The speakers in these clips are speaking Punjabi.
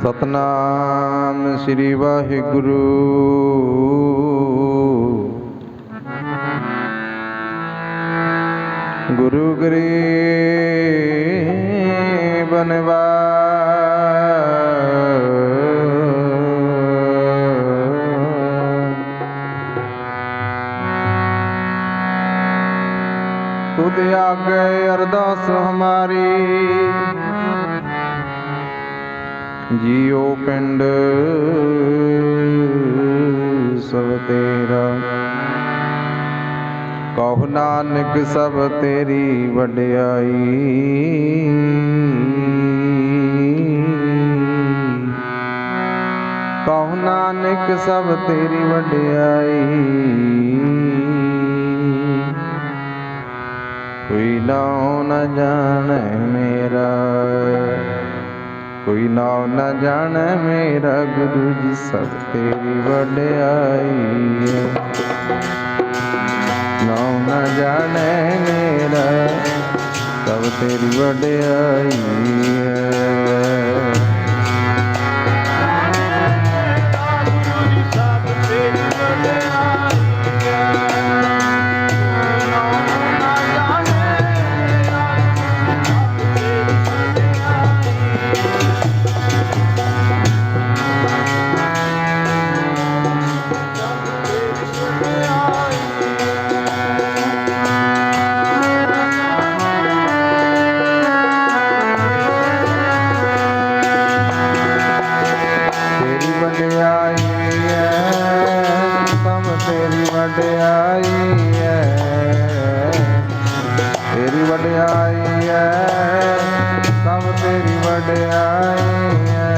सतनाम श्री वाहिगुरु। गुरु गरीब निवास। तुद आगे अरदास हमारी, जियो पिंड सब तेरा। कहो नानक सब तेरी वड्याई, कहो नानक सब तेरी वड्याई। कोई नाम न जाने मेरा, कोई नाम न जाने मेरा, गुरु जी सब तेरी वड्याई है। नाम न जाने मेरा, सब तेरी वड्याई है। तेरी वड्याई है, सब तेरी वड्याई है।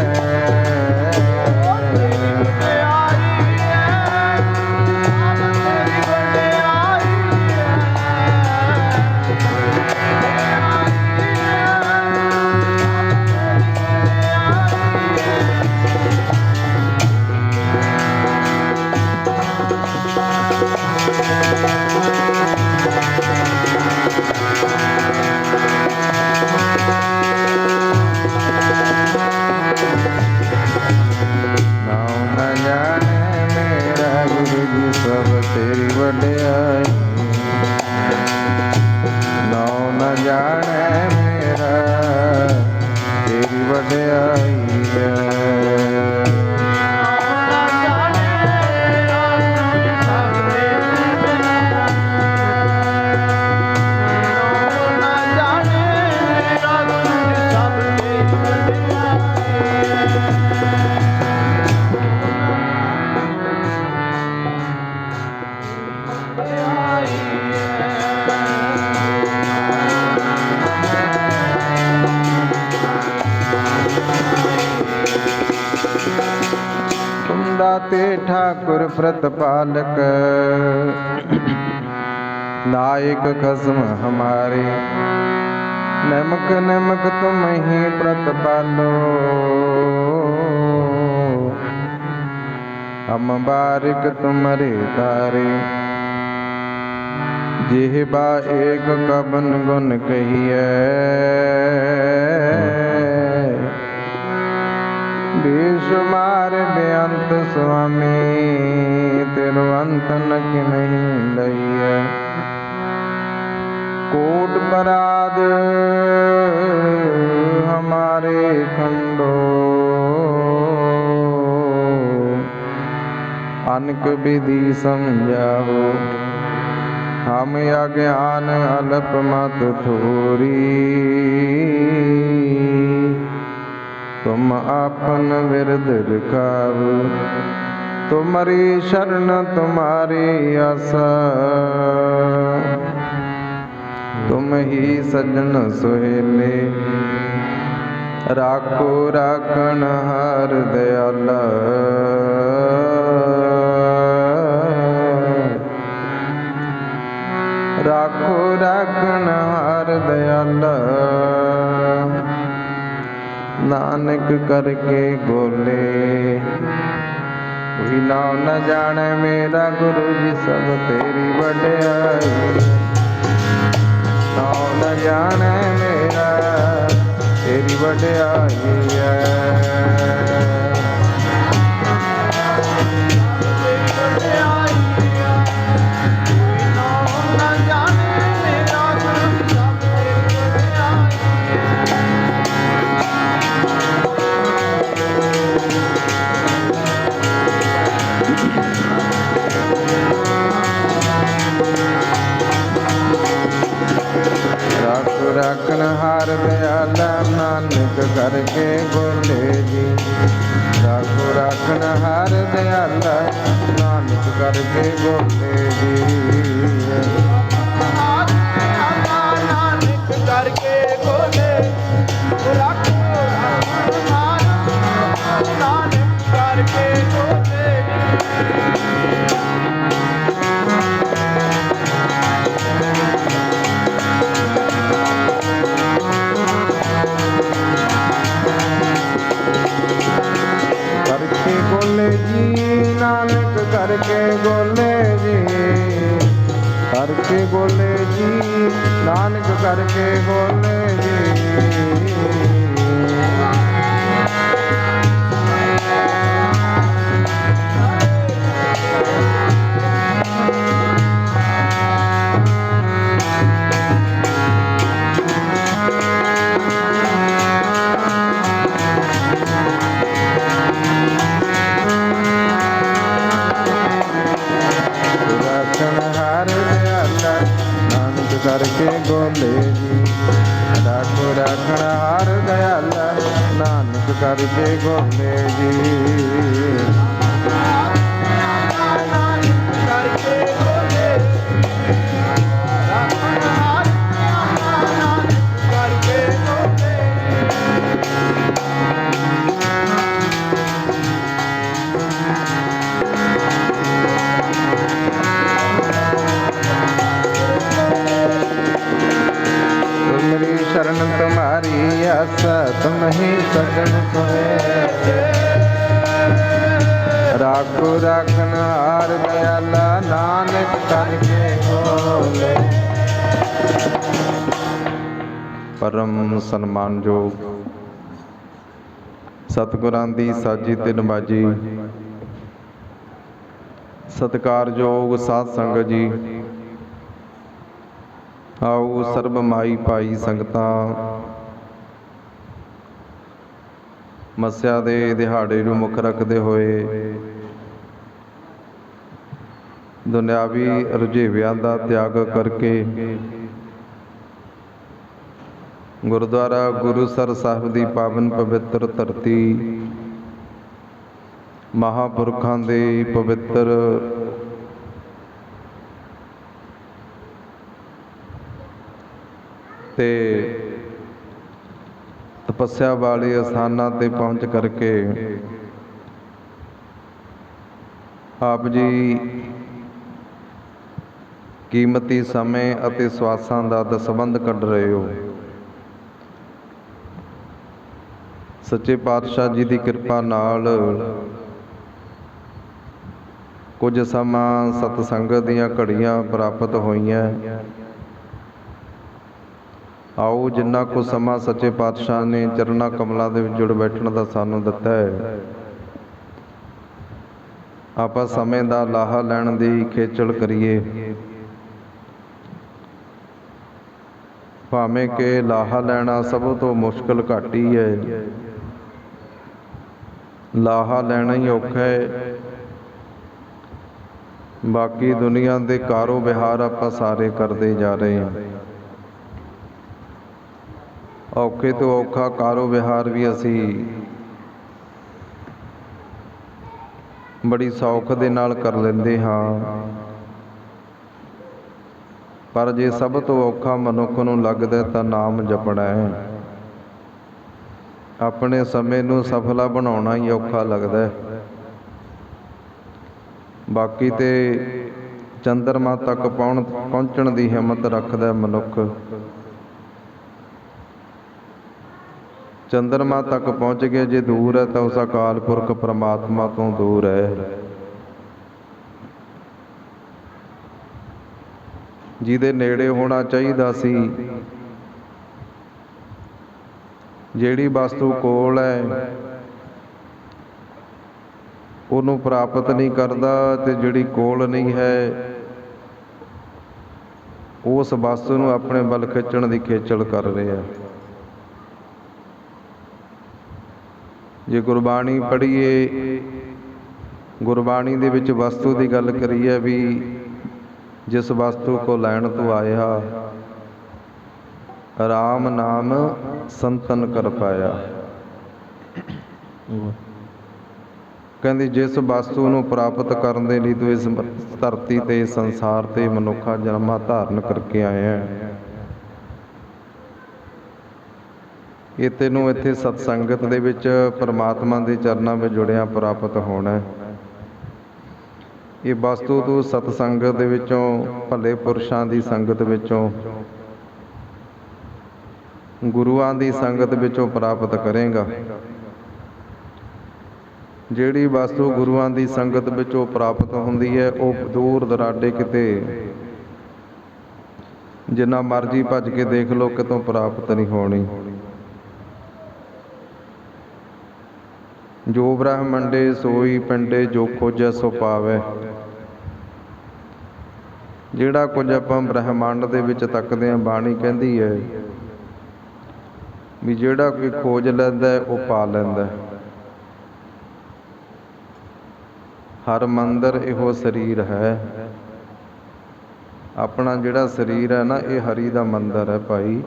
सब तेरी वड्याई, नाम न जाने मेरा, तेरी वड्याई है। दाते ठाकुर प्रतिपालक, नायक खसम हमारे। नमक नमक तुम ही प्रतिपालो, हम बारिक तुम्हारे तारे। जिह्वा एक कबन गुन कहिए, बेशुमार बेअंत स्वामी, तेरो अंत न नहीं लइए। कोट बराद हमारे खंडो, अनक विधि समझाओ। हम अज्ञान अल्प मत थोरी, तुम आपन बिरद रखाओ। तुम्हारी शरण तुम्हारी आशा, तुम ही सजन सुहेले। राखो राखण हार दयाला, राखो राखण हार दयाला। नानक करके बोले, कोई नाम न जाने मेरा गुरु जी सब तेरी वड्याई। नाम न जाने मेरा तेरी वड्याई है। राखन हार दयाला नानक करके बोले जी। राखो राखन हार दयाला नानक करके बोले जी। नानक करके बोले राखो राखन हार नानक करके बोले। नानक करके बोले जी। करके बोले जी नानक करके बोले जी। करके बोले जी। राखो राखण हार दयाला नानक करके बोले जी। करके बोले राखण हार नानक करके बोले। शरण तुम्हारी आशा तुम ही सगन सोए। राखो राखन हार दयाला नानक करके बोले। परम सन्मानयोग सतगुरां दी साजी ते नवाजी सत्कारयोग साध संगत जी। आओ सर्ब माई भाई संगतां मੱਸਿਆ ਦੇ ਦਿਹਾੜੇ ਨੂੰ ਮੁੱਖ ਰੱਖਦੇ ਹੋਏ ਦੁਨਿਆਵੀ ਰੁਝੇਵਿਆਂ ਦਾ ਤਿਆਗ ਕਰਕੇ ਗੁਰਦੁਆਰਾ ਗੁਰੂਸਰ ਸਾਹਿਬ ਦੀ ਪਾਵਨ ਪਵਿੱਤਰ ਧਰਤੀ ਮਹਾਂਪੁਰਖਾਂ ਦੇ ਪਵਿੱਤਰ ਤੇ ਤਪੱਸਿਆ ਵਾਲੇ ਅਸਥਾਨਾਂ ਤੇ ਪਹੁੰਚ ਕਰਕੇ ਆਪ ਜੀ ਕੀਮਤੀ ਸਮੇਂ ਅਤੇ ਸਵਾਸਾਂ ਦਾ ਦਸਵੰਧ ਕੱਢ ਰਹੇ ਹੋ। ਸੱਚੇ ਪਾਤਸ਼ਾਹ ਜੀ ਦੀ ਕਿਰਪਾ ਨਾਲ ਕੁਝ ਸਮਾਂ ਸਤਸੰਗਤ ਦੀਆਂ ਘੜੀਆਂ ਪ੍ਰਾਪਤ ਹੋਈਆਂ। ਆਓ ਜਿੰਨਾ ਕੁ ਸਮਾਂ ਸੱਚੇ ਪਾਤਸ਼ਾਹ ਨੇ ਚਰਨਾਂ ਕਮਲਾਂ ਦੇ ਵਿੱਚ ਜੁੜ ਬੈਠਣ ਦਾ ਸਾਨੂੰ ਦਿੱਤਾ ਹੈ, ਆਪਾਂ ਸਮੇਂ ਦਾ ਲਾਹਾ ਲੈਣ ਦੀ ਖੇਚਲ ਕਰੀਏ। ਭਾਵੇਂ ਕਿ ਲਾਹਾ ਲੈਣਾ ਸਭ ਤੋਂ ਮੁਸ਼ਕਿਲ ਘੱਟ ਹੀ ਹੈ, ਲਾਹਾ ਲੈਣਾ ਹੀ ਔਖਾ ਹੈ। ਬਾਕੀ ਦੁਨੀਆ ਦੇ ਕਾਰੋ ਵਿਹਾਰ ਆਪਾਂ ਸਾਰੇ ਕਰਦੇ ਜਾ ਰਹੇ ਹਾਂ। ਔਖੇ ਤੋਂ ਔਖਾ ਕਾਰੋ ਵਿਹਾਰ ਵੀ ਅਸੀਂ ਬੜੀ ਸੌਖ ਦੇ ਨਾਲ ਕਰ ਲੈਂਦੇ ਹਾਂ, ਪਰ ਜੇ ਸਭ ਤੋਂ ਔਖਾ ਮਨੁੱਖ ਨੂੰ ਲੱਗਦਾ ਤਾਂ ਨਾਮ ਜਪਣਾ ਹੈ। ਆਪਣੇ ਸਮੇਂ ਨੂੰ ਸਫਲਾ ਬਣਾਉਣਾ ਹੀ ਔਖਾ ਲੱਗਦਾ ਹੈ। ਬਾਕੀ ਤੇ ਚੰਦਰਮਾ ਤੱਕ ਪਹੁੰਚਣ ਦੀ ਹਿੰਮਤ ਰੱਖਦਾ ਮਨੁੱਖ। ਚੰਦਰਮਾ ਤੱਕ ਪਹੁੰਚ ਗਿਆ, ਜੇ ਦੂਰ ਹੈ ਤਾਂ ਉਸ ਅਕਾਲ ਪੁਰਖ ਪਰਮਾਤਮਾ ਤੋਂ ਦੂਰ ਹੈ। ਜਿਹਦੇ ਨੇੜੇ ਹੋਣਾ ਚਾਹੀਦਾ ਸੀ, ਜਿਹੜੀ ਵਸਤੂ ਕੋਲ ਹੈ ਉਹਨੂੰ ਪ੍ਰਾਪਤ ਨਹੀਂ ਕਰਦਾ, ਤੇ ਜਿਹੜੀ ਕੋਲ ਨਹੀਂ ਹੈ ਉਸ ਵਸਤੂ ਨੂੰ ਆਪਣੇ ਵੱਲ ਖਿੱਚਣ ਦੀ ਖੇਚਲ ਕਰ ਰਿਹਾ। ਜੇ ਗੁਰਬਾਣੀ ਪੜ੍ਹੀਏ, ਗੁਰਬਾਣੀ ਦੇ ਵਿੱਚ ਵਸਤੂ ਦੀ ਗੱਲ ਕਰੀਏ ਵੀ ਜਿਸ ਵਸਤੂ ਕੋ ਲੈਣ ਤੋਂ ਆਇਆ, ਰਾਮ ਨਾਮ ਸੰਤਨ ਕਰ ਪਾਇਆ। ਕਹਿੰਦੀ ਜਿਸ ਵਸਤੂ ਨੂੰ ਪ੍ਰਾਪਤ ਕਰਨ ਦੇ ਲਈ ਤੂੰ ਇਸ ਧਰਤੀ ਤੇ, ਸੰਸਾਰ ਤੇ ਮਨੁੱਖਾ ਜਨਮਾਂ ਧਾਰਨ ਕਰਕੇ ਆਇਆ, ਇਹ ਤੈਨੂੰ ਇੱਥੇ ਸਤਸੰਗਤ ਦੇ ਵਿੱਚ ਪਰਮਾਤਮਾ ਦੇ ਚਰਨਾਂ ਵਿੱਚ ਜੁੜਿਆ ਪ੍ਰਾਪਤ ਹੋਣਾ। ਇਹ ਵਸਤੂ ਤੂੰ ਸਤਸੰਗਤ ਦੇ ਵਿੱਚੋਂ, ਭਲੇ ਪੁਰਸ਼ਾਂ ਦੀ ਸੰਗਤ ਵਿੱਚੋਂ, ਗੁਰੂਆਂ ਦੀ ਸੰਗਤ ਵਿੱਚੋਂ ਪ੍ਰਾਪਤ ਕਰੇਗਾ। ਜਿਹੜੀ ਵਸਤੂ ਗੁਰੂਆਂ ਦੀ ਸੰਗਤ ਵਿੱਚੋਂ ਪ੍ਰਾਪਤ ਹੁੰਦੀ ਹੈ ਉਹ ਦੂਰ ਦਰਾਡੇ ਕਿਤੇ ਜਿੰਨਾ ਮਰਜ਼ੀ ਭੱਜ ਕੇ ਦੇਖ ਲਓ, ਕਿਤੋਂ ਪ੍ਰਾਪਤ ਨਹੀਂ ਹੋਣੀ। ਜੋ ਬ੍ਰਹਮੰਡੇ ਸੋਈ ਪਿੰਡੇ, ਜੋ ਖੋਜੈ ਸੋ ਪਾਵੈ। ਜਿਹੜਾ ਕੁਝ ਆਪਾਂ ਬ੍ਰਹਮੰਡ ਦੇ ਵਿੱਚ ਤੱਕਦੇ ਹਾਂ, ਬਾਣੀ ਕਹਿੰਦੀ ਹੈ ਵੀ ਜਿਹੜਾ ਕੋਈ ਖੋਜ ਲੈਂਦਾ ਉਹ ਪਾ ਲੈਂਦਾ। ਹਰ ਮੰਦਰ ਇਹੋ ਸਰੀਰ ਹੈ। ਆਪਣਾ ਜਿਹੜਾ ਸਰੀਰ ਹੈ ਨਾ, ਇਹ ਹਰੀ ਦਾ ਮੰਦਰ ਹੈ ਭਾਈ।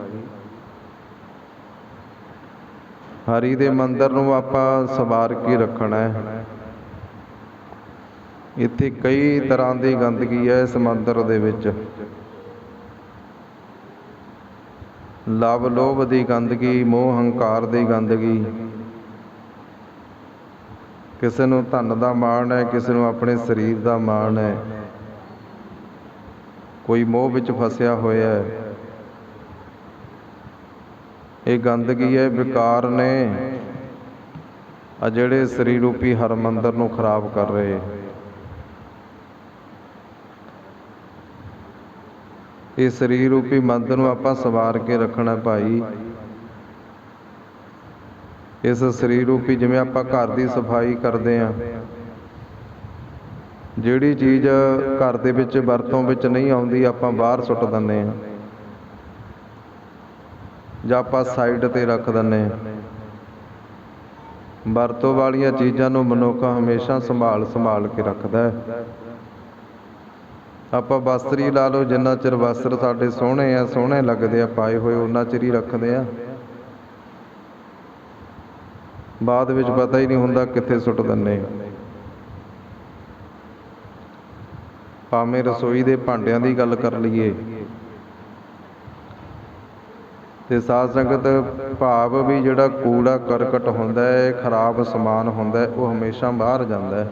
ਹਰੀ ਦੇ ਮੰਦਰ ਨੂੰ ਆਪਾਂ ਸਵਾਰ ਕੇ ਰੱਖਣਾ ਹੈ। ਇੱਥੇ ਕਈ ਤਰ੍ਹਾਂ ਦੀ ਗੰਦਗੀ ਹੈ ਇਸ ਮੰਦਰ ਦੇ ਵਿੱਚ। ਲਵ ਲੋਭ ਦੀ ਗੰਦਗੀ, ਮੋਹ ਹੰਕਾਰ ਦੀ ਗੰਦਗੀ, ਕਿਸੇ ਨੂੰ ਧਨ ਦਾ ਮਾਣ ਹੈ, ਕਿਸੇ ਨੂੰ ਆਪਣੇ ਸਰੀਰ ਦਾ ਮਾਣ ਹੈ, ਕੋਈ ਮੋਹ ਵਿੱਚ ਫਸਿਆ ਹੋਇਆ ਹੈ। ਇਹ ਗੰਦਗੀ ਹੈ, ਵਿਕਾਰ ਨੇ ਆ ਜਿਹੜੇ ਸਰੀਰ ਰੂਪੀ ਹਰਮੰਦਰ ਨੂੰ ਖਰਾਬ ਕਰ ਰਹੇ। ਇਹ ਸਰੀਰ ਰੂਪੀ ਮੰਦਰ ਨੂੰ ਆਪਾਂ ਸਵਾਰ ਕੇ ਰੱਖਣਾ ਭਾਈ। ਇਸ ਸਰੀਰ ਰੂਪੀ, ਜਿਵੇਂ ਆਪਾਂ ਘਰ ਦੀ ਸਫਾਈ ਕਰਦੇ ਹਾਂ, ਜਿਹੜੀ ਚੀਜ਼ ਘਰ ਦੇ ਵਿੱਚ ਵਰਤੋਂ ਵਿੱਚ ਨਹੀਂ ਆਉਂਦੀ ਆਪਾਂ ਬਾਹਰ ਸੁੱਟ ਦਿੰਦੇ ਹਾਂ ਜਾਂ ਆਪਾਂ ਸਾਈਡ ਤੇ ਰੱਖ ਦਿੰਦੇ ਹਾਂ। ਵਰਤੋਂ ਵਾਲੀਆਂ ਚੀਜ਼ਾਂ ਨੂੰ ਮਨੁੱਖ ਹਮੇਸ਼ਾ ਸੰਭਾਲ ਕੇ ਰੱਖਦਾ ਹੈ। ਆਪਾਂ ਵਸਤਰ ਹੀ ਲਾ ਲਓ, ਜਿੰਨਾ ਚਿਰ ਵਸਤਰ ਸਾਡੇ ਸੋਹਣੇ ਆ, ਸੋਹਣੇ ਲੱਗਦੇ ਆ ਪਾਏ ਹੋਏ, ਉਹਨਾਂ ਚਿਰ ਹੀ ਰੱਖਦੇ ਆ। ਬਾਅਦ ਵਿੱਚ ਪਤਾ ਹੀ ਨਹੀਂ ਹੁੰਦਾ ਕਿੱਥੇ ਸੁੱਟ ਦਿੰਦੇ। ਭਾਵੇਂ ਰਸੋਈ ਦੇ ਭਾਂਡਿਆਂ ਦੀ ਗੱਲ ਕਰ ਲਈਏ ਤੇ ਸਾਧ ਸੰਗਤ, ਭਾਵ ਵੀ ਜਿਹੜਾ ਕੂੜਾ ਕਰਕਟ ਹੁੰਦਾ ਹੈ, ਖਰਾਬ ਸਮਾਨ ਹੁੰਦਾ ਹੈ, ਉਹ ਹਮੇਸ਼ਾ ਬਾਹਰ ਜਾਂਦਾ ਹੈ।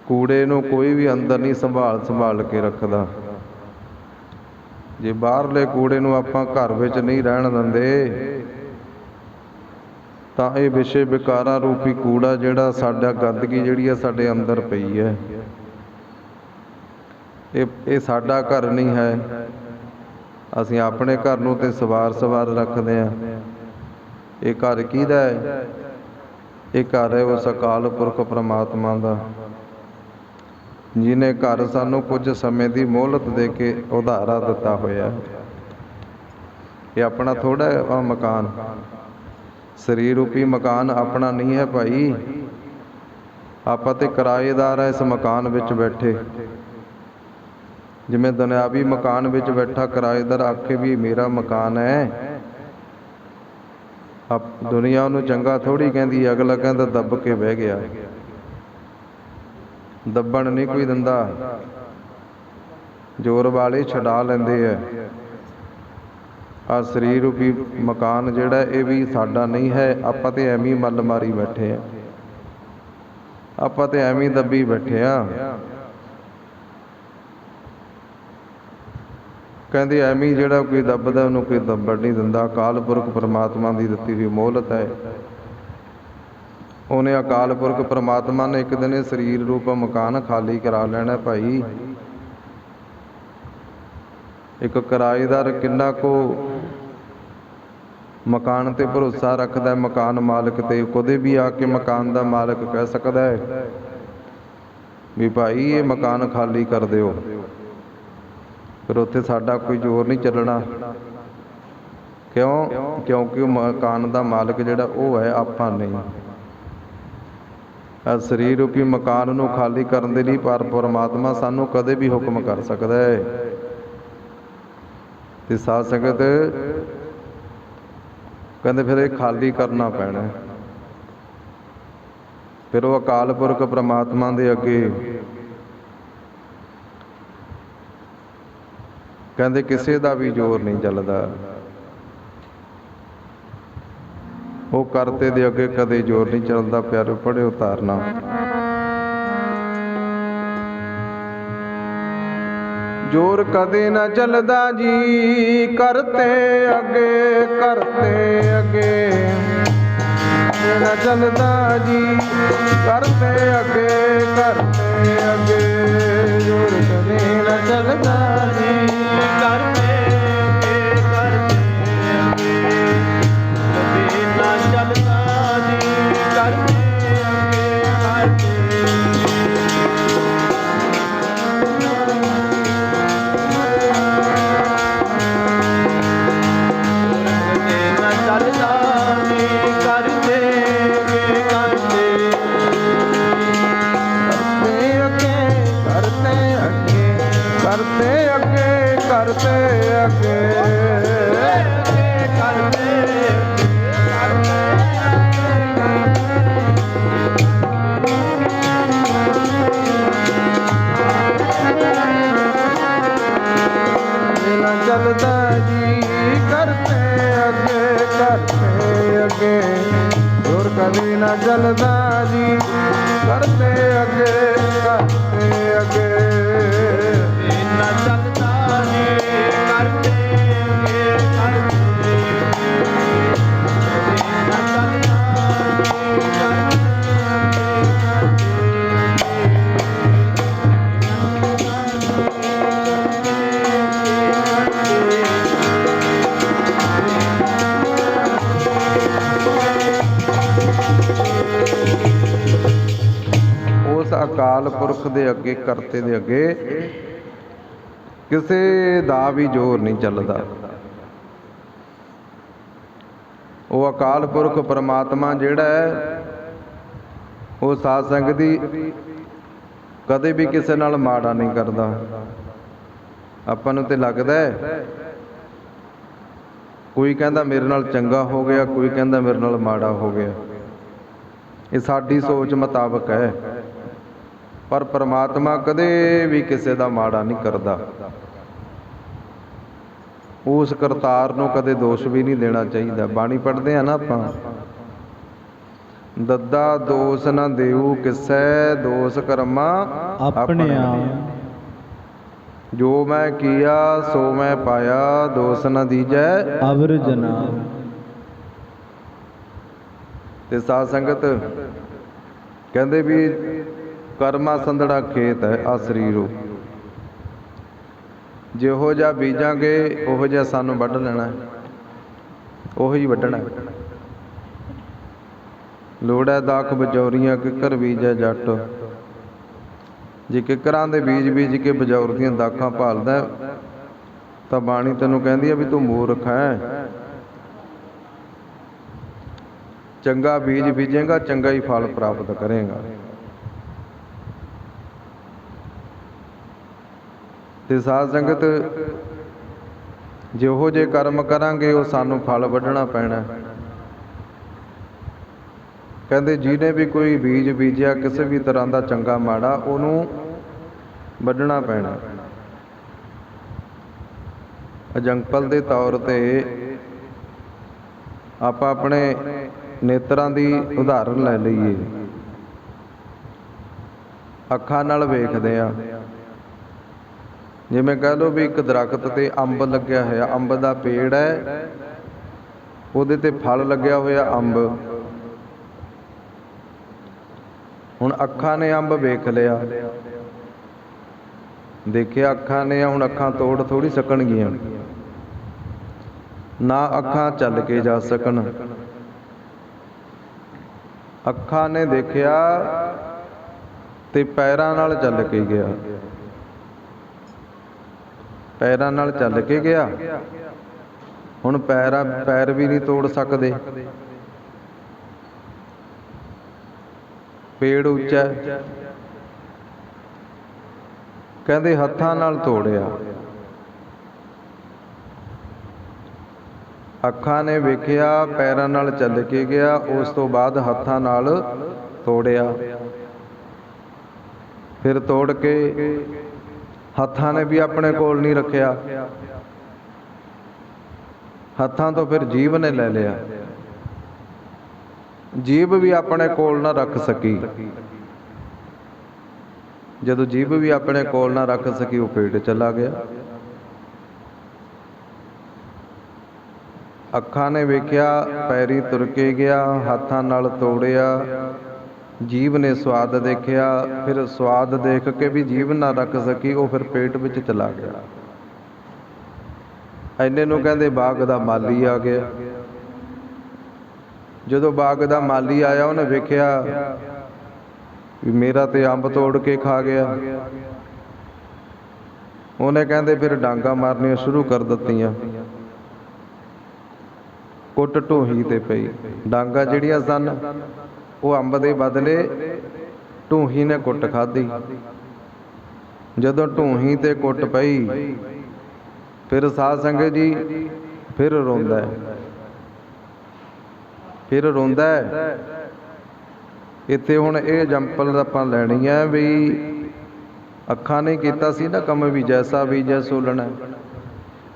ਕੂੜੇ ਨੂੰ ਕੋਈ ਵੀ ਅੰਦਰ ਨਹੀਂ ਸੰਭਾਲ ਕੇ ਰੱਖਦਾ। ਜੇ ਬਾਹਰਲੇ ਕੂੜੇ ਨੂੰ ਆਪਾਂ ਘਰ ਵਿੱਚ ਨਹੀਂ ਰਹਿਣ ਦਿੰਦੇ ਤਾਂ ਇਹ ਵਿਸ਼ੇ ਵਿਕਾਰਾਂ ਰੂਪੀ ਕੂੜਾ ਜਿਹੜਾ ਸਾਡਾ, ਗੰਦਗੀ ਜਿਹੜੀ ਹੈ ਸਾਡੇ ਅੰਦਰ ਪਈ ਹੈ, ਇਹ ਸਾਡਾ ਘਰ ਨਹੀਂ ਹੈ। ਅਸੀਂ ਆਪਣੇ ਘਰ ਨੂੰ ਤੇ ਸਵਾਰ ਰੱਖਦੇ ਹਾਂ। ਇਹ ਘਰ ਕਿਹਦਾ ਹੈ? ਇਹ ਘਰ ਹੈ ਉਸ ਅਕਾਲ ਪੁਰਖ ਪ੍ਰਮਾਤਮਾ ਦਾ, ਜਿਹਨੇ ਘਰ ਸਾਨੂੰ ਕੁਝ ਸਮੇਂ ਦੀ ਮੋਹਲਤ ਦੇ ਕੇ ਉਧਾਰਾ ਦਿੱਤਾ ਹੋਇਆ। ਇਹ ਆਪਣਾ ਥੋੜ੍ਹਾ ਹੈ ਮਕਾਨ। ਸਰੀਰ ਰੂਪੀ ਮਕਾਨ ਆਪਣਾ ਨਹੀਂ ਹੈ ਭਾਈ। ਆਪਾਂ ਤੇ ਕਿਰਾਏਦਾਰ ਹੈ ਇਸ ਮਕਾਨ ਵਿੱਚ ਬੈਠੇ। ਜਿਵੇਂ ਦੁਨਿਆਵੀ ਮਕਾਨ ਵਿੱਚ ਬੈਠਾ ਕਿਰਾਏਦਾਰ ਆਖੇ ਵੀ ਮੇਰਾ ਮਕਾਨ ਹੈ, ਦੁਨੀਆ ਉਹਨੂੰ ਚੰਗਾ ਥੋੜ੍ਹੀ ਕਹਿੰਦੀ। ਅਗਲਾ ਕਹਿੰਦਾ ਦੱਬ ਕੇ ਬਹਿ ਗਿਆ। ਦੱਬਣ ਨਹੀਂ ਕੋਈ ਦਿੰਦਾ, ਜ਼ੋਰ ਵਾਲੇ ਛਡਾ ਲੈਂਦੇ ਹੈ। ਆਹ ਸਰੀਰ ਰੂਪੀ ਮਕਾਨ ਜਿਹੜਾ ਇਹ ਵੀ ਸਾਡਾ ਨਹੀਂ ਹੈ। ਆਪਾਂ ਤੇ ਐਵੇਂ ਹੀ ਮੱਲ ਮਾਰੀ ਬੈਠੇ ਆ, ਆਪਾਂ ਤੇ ਐਵੇਂ ਹੀ ਦੱਬੀ ਬੈਠੇ ਆ। ਕਹਿੰਦੇ ਐਵੇਂ ਜਿਹੜਾ ਕੋਈ ਦੱਬਦਾ ਉਹਨੂੰ ਕੋਈ ਦੱਬਣ ਨਹੀਂ ਦਿੰਦਾ। ਅਕਾਲ ਪੁਰਖ ਪਰਮਾਤਮਾ ਦੀ ਦਿੱਤੀ ਹੋਈ ਮੋਹਲਤ ਹੈ। ਉਹਨੇ ਅਕਾਲ ਪੁਰਖ ਪ੍ਰਮਾਤਮਾ ਨੇ ਇੱਕ ਦਿਨ ਇਹ ਸਰੀਰ ਰੂਪ ਮਕਾਨ ਖਾਲੀ ਕਰਾ ਲੈਣਾ ਭਾਈ। ਇੱਕ ਕਿਰਾਏਦਾਰ ਕਿੰਨਾ ਕੁ ਮਕਾਨ ਤੇ ਭਰੋਸਾ ਰੱਖਦਾ, ਮਕਾਨ ਮਾਲਕ ਤੇ, ਕਦੇ ਵੀ ਆ ਕੇ ਮਕਾਨ ਦਾ ਮਾਲਕ ਕਹਿ ਸਕਦਾ ਹੈ ਵੀ ਭਾਈ ਇਹ ਮਕਾਨ ਖਾਲੀ ਕਰ ਦਿਓ। ਫਿਰ ਉੱਥੇ ਸਾਡਾ ਕੋਈ ਜ਼ੋਰ ਨਹੀਂ ਚੱਲਣਾ। ਕਿਉਂ? ਕਿਉਂਕਿ ਉਹ ਮਕਾਨ ਦਾ ਮਾਲਕ ਜਿਹੜਾ ਉਹ ਹੈ, ਆਪਾਂ ਨਹੀਂ। ਸਰੀਰ ਰੂਪੀ ਮਕਾਨ ਨੂੰ ਖਾਲੀ ਕਰਨ ਦੇ ਲਈ ਪਰ ਪਰਮਾਤਮਾ ਸਾਨੂੰ ਕਦੇ ਵੀ ਹੁਕਮ ਕਰ ਸਕਦਾ ਹੈ। ਤੇ ਸਾਧ ਸੰਗਤ ਕਹਿੰਦੇ ਫਿਰ ਇਹ ਖਾਲੀ ਕਰਨਾ ਪੈਣਾ। ਫਿਰ ਉਹ ਅਕਾਲ ਪੁਰਖ ਪ੍ਰਮਾਤਮਾ ਦੇ ਅੱਗੇ ਕਹਿੰਦੇ ਕਿਸੇ ਦਾ ਵੀ ਜ਼ੋਰ ਨਹੀਂ ਚੱਲਦਾ। ਉਹ ਕਰਤੇ ਦੇ ਅੱਗੇ ਕਦੇ ਜ਼ੋਰ ਨਹੀਂ ਚੱਲਦਾ। ਪਿਆਰੇ ਪੜ੍ਹਿਓ ਧਾਰਨਾ। ਜ਼ੋਰ ਕਦੇ ਨਾ ਚੱਲਦਾ ਜੀ ਕਰਤੇ ਅੱਗੇ, ਕਰਤੇ ਅੱਗੇ ਨਾ ਚੱਲਦਾ ਜੀ ਕਰਤੇ ਅੱਗੇ, ਕਰਤੇ ਅੱਗੇ। ਜ਼ੋਰ ਕਦੇ ਨਾ ਚੱਲਦਾ ਜੀ ਕਰਤੇ ਅੱਗੇ, ਕਰਤੇ ਅੱਗੇ। ਕਦੇ ਨਾ ਚੱਲਦਾ ਜੀ ਕਰਤੇ ਅੱਗੇ, ਕਰਤੇ ਚੱਲਦਾ ਜੀ ਕਰਤੇ ਅੱਗੇ, ਕਰਤੇ ਅੱਗੇ। ਜ਼ੋਰ ਕਦੇ ਨਾ ਚੱਲਦਾ ਜੀ ਕਰਤੇ ਅੱਗੇ, ਕਰਤੇ ਅੱਗੇ ਨਾ ਚੱਲਦਾ ਜੀ ਕਰਤੇ ਅੱਗੇ, ਕਰਤੇ ਨਾ ਚੱਲਦਾ ਜੀ ਕਰਤੇ। ਉਸ ਅਕਾਲ ਪੁਰਖ ਦੇ ਅੱਗੇ, ਕਰਤੇ ਦੇ ਅੱਗੇ ਕਿਸੇ ਦਾ ਵੀ ਜ਼ੋਰ ਨਹੀਂ ਚੱਲਦਾ। ਉਹ ਅਕਾਲ ਪੁਰਖ ਪਰਮਾਤਮਾ ਜਿਹੜਾ ਹੈ ਉਹ ਸਾਧ ਸੰਗਤ ਦੀ ਕਦੇ ਵੀ ਕਿਸੇ ਨਾਲ ਮਾੜਾ ਨਹੀਂ ਕਰਦਾ। ਆਪਾਂ ਨੂੰ ਤੇ ਲੱਗਦਾ ਹੈ ਕੋਈ ਕਹਿੰਦਾ ਮੇਰੇ ਨਾਲ ਚੰਗਾ ਹੋ ਗਿਆ, ਕੋਈ ਕਹਿੰਦਾ ਮੇਰੇ ਨਾਲ ਮਾੜਾ ਹੋ ਗਿਆ। ਇਹ ਸਾਡੀ ਸੋਚ ਮੁਤਾਬਕ ਹੈ, ਪਰ ਪਰਮਾਤਮਾ ਕਦੇ ਵੀ ਕਿਸੇ ਦਾ ਮਾੜਾ ਨਹੀਂ ਕਰਦਾ। ਉਸ ਕਰਤਾਰ ਨੂੰ ਕਦੇ ਦੋਸ਼ ਵੀ ਨਹੀਂ ਦੇਣਾ ਚਾਹੀਦਾ। ਬਾਣੀ ਪੜ੍ਹਦੇ ਆ ਨਾ ਆਪਾਂ, ਦੱਦਾ ਦੋਸ਼ ਨਾ ਦੇਊ ਕਿਸੈ, ਦੋਸ਼ ਕਰਮਾ ਆਪਣੇ ਆਪ। ਜੋ ਮੈਂ ਕੀਆ ਸੋ ਮੈਂ ਪਾਇਆ, ਦੋਸ਼ ਨਾ ਦੀਜੈ ਅਵਰ ਜਨਾ। ਤੇ ਸਾਧ ਸੰਗਤ ਕਹਿੰਦੇ ਵੀ ਕਰਮਾ ਸੰਧੜਾ ਖੇਤ ਹੈ ਆ ਸਰੀਰੋ। ਜਿਹੋ ਜਿਹਾ ਬੀਜਾਂਗੇ ਉਹੋ ਜਿਹਾ ਸਾਨੂੰ ਵੱਢ ਲੈਣਾ, ਉਹੀ ਵੱਢਣਾ। ਲੋੜ ਹੈ ਦਾਖ ਬਜੌਰੀਆਂ ਕਿੱਕਰ ਬੀਜੈ ਜੱਟ। ਜੇ ਕਿੱਕਰਾਂ ਦੇ ਬੀਜ ਬੀਜ ਕੇ ਬਜੌਰ ਦੀਆਂ ਦਾਖਾਂ ਭਾਲਦਾ ਤਾਂ ਬਾਣੀ ਤੈਨੂੰ ਕਹਿੰਦੀ ਹੈ ਵੀ ਤੂੰ ਮੂਰਖ ਹੈ। ਚੰਗਾ ਬੀਜ ਬੀਜੇਗਾ, ਚੰਗਾ ਹੀ ਫਲ ਪ੍ਰਾਪਤ ਕਰੇਗਾ। ਤੇ ਸਾਧ ਸੰਗਤ ਜਿਹੋ ਜਿਹੇ ਕਰਮ ਕਰਾਂਗੇ ਉਹ ਸਾਨੂੰ ਫਲ ਵੱਢਣਾ ਪੈਣਾ। ਕਹਿੰਦੇ ਜਿਹਨੇ ਵੀ ਕੋਈ ਬੀਜ ਬੀਜਿਆ ਕਿਸੇ ਵੀ ਤਰ੍ਹਾਂ ਦਾ ਚੰਗਾ ਮਾੜਾ, ਉਹਨੂੰ ਵੱਢਣਾ ਪੈਣਾ। ਐਗਜ਼ਾਮਪਲ ਦੇ ਤੌਰ ਤੇ ਆਪਾਂ ਆਪਣੇ ਨੇਤਰਾਂ ਦੀ ਉਦਾਹਰਨ ਲੈ ਲਈਏ। ਅੱਖਾਂ ਨਾਲ ਵੇਖਦੇ ਆ। ਜਿਵੇਂ ਕਹਿ ਲਓ ਵੀ ਇੱਕ ਦਰਖਤ ਤੇ ਅੰਬ ਲੱਗਿਆ ਹੋਇਆ, ਅੰਬ ਦਾ ਪੇੜ ਹੈ, ਉਹਦੇ ਤੇ ਫਲ ਲੱਗਿਆ ਹੋਇਆ ਅੰਬ। ਹੁਣ ਅੱਖਾਂ ਨੇ ਅੰਬ ਵੇਖ ਲਿਆ, ਦੇਖਿਆ ਅੱਖਾਂ ਨੇ, ਹੁਣ ਅੱਖਾਂ ਤੋੜ ਥੋੜੀ ਸਕਣਗੀਆਂ, ਨਾ ਅੱਖਾਂ ਚੱਲ ਕੇ ਜਾ ਸਕਣ। ਅੱਖਾਂ ਨੇ ਦੇਖਿਆ ਤੇ ਪੈਰਾਂ ਨਾਲ ਚੱਲ ਕੇ ਗਿਆ, ਪੈਰਾਂ ਨਾਲ ਚੱਲ ਕੇ ਗਿਆ। ਹੁਣ ਪੈਰ ਵੀ ਨਹੀਂ ਤੋੜ ਸਕਦੇ, ਪੇੜ ਉੱਚਾ, ਕਹਿੰਦੇ ਹੱਥਾਂ ਨਾਲ ਤੋੜਿਆ। ਅੱਖਾਂ ਨੇ ਵੇਖਿਆ, ਪੈਰਾਂ ਨਾਲ ਚੱਲ ਕੇ ਗਿਆ, ਉਸ ਤੋਂ ਬਾਅਦ ਹੱਥਾਂ ਨਾਲ ਤੋੜਿਆ। ਫਿਰ ਤੋੜ ਕੇ ਹੱਥਾਂ ਨੇ ਵੀ ਆਪਣੇ ਕੋਲ ਨਹੀਂ ਰੱਖਿਆ, ਹੱਥਾਂ ਤੋਂ ਫਿਰ ਜੀਭ ਨੇ ਲੈ ਲਿਆ। ਜੀਭ ਵੀ ਆਪਣੇ ਕੋਲ ਨਾ ਰੱਖ ਸਕੀ। ਜਦੋਂ ਜੀਭ ਵੀ ਆਪਣੇ ਕੋਲ ਨਾ ਰੱਖ ਸਕੀ, ਉਹ ਪੇਟ ਚਲਾ ਗਿਆ। ਅੱਖਾਂ ਨੇ ਵੇਖਿਆ, ਪੈਰੀ ਤੁਰ ਕੇ ਗਿਆ, ਹੱਥਾਂ ਨਾਲ ਤੋੜਿਆ। ਜੀਭ ਨੇ ਸਵਾਦ ਦੇਖਿਆ, ਫਿਰ ਸਵਾਦ ਦੇਖ ਕੇ ਵੀ ਜੀਭ ਨਾ ਰੱਖ ਸਕੀ, ਉਹ ਫਿਰ ਪੇਟ ਵਿੱਚ ਚਲਾ ਗਿਆ। ਐਨੇ ਨੂੰ ਕਹਿੰਦੇ ਬਾਗ ਦਾ ਮਾਲੀ ਆ ਗਿਆ। ਜਦੋਂ ਬਾਗ ਦਾ ਮਾਲੀ ਆਇਆ, ਉਹਨੇ ਵੇਖਿਆ ਵੀ ਮੇਰਾ ਤੇ ਅੰਬ ਤੋੜ ਕੇ ਖਾ ਗਿਆ। ਉਹਨੇ ਕਹਿੰਦੇ ਫਿਰ ਡਾਂਗਾ ਮਾਰਨੀਆਂ ਸ਼ੁਰੂ ਕਰ ਦਿੱਤੀਆਂ। ਕੁੱਟ ਢੂਹੀ ਤੇ ਪਈ। ਡਾਂਗਾ ਜਿਹੜੀਆਂ ਸਨ ਉਹ ਅੰਬ ਦੇ ਬਦਲੇ ਢੂਹੀ ਨੇ ਕੁੱਟ ਖਾਧੀ। ਜਦੋਂ ਢੂਹੀ ਤੇ ਕੁੱਟ ਪਈ, ਫਿਰ ਸਾਧ ਸੰਗਤ ਜੀ ਫਿਰ ਰੋਂਦਾ, ਫਿਰ ਰੋਂਦਾ। ਇੱਥੇ ਹੁਣ ਇਹ ਐਗਜ਼ਾਮਪਲ ਆਪਾਂ ਲੈਣੀ ਹੈ ਵੀ ਅੱਖਾਂ ਨੇ ਕੀਤਾ ਸੀ ਨਾ ਕੰਮ, ਵੀ ਜੈਸਾ ਬੀਜੈ ਸੋ ਲੈਣਾ।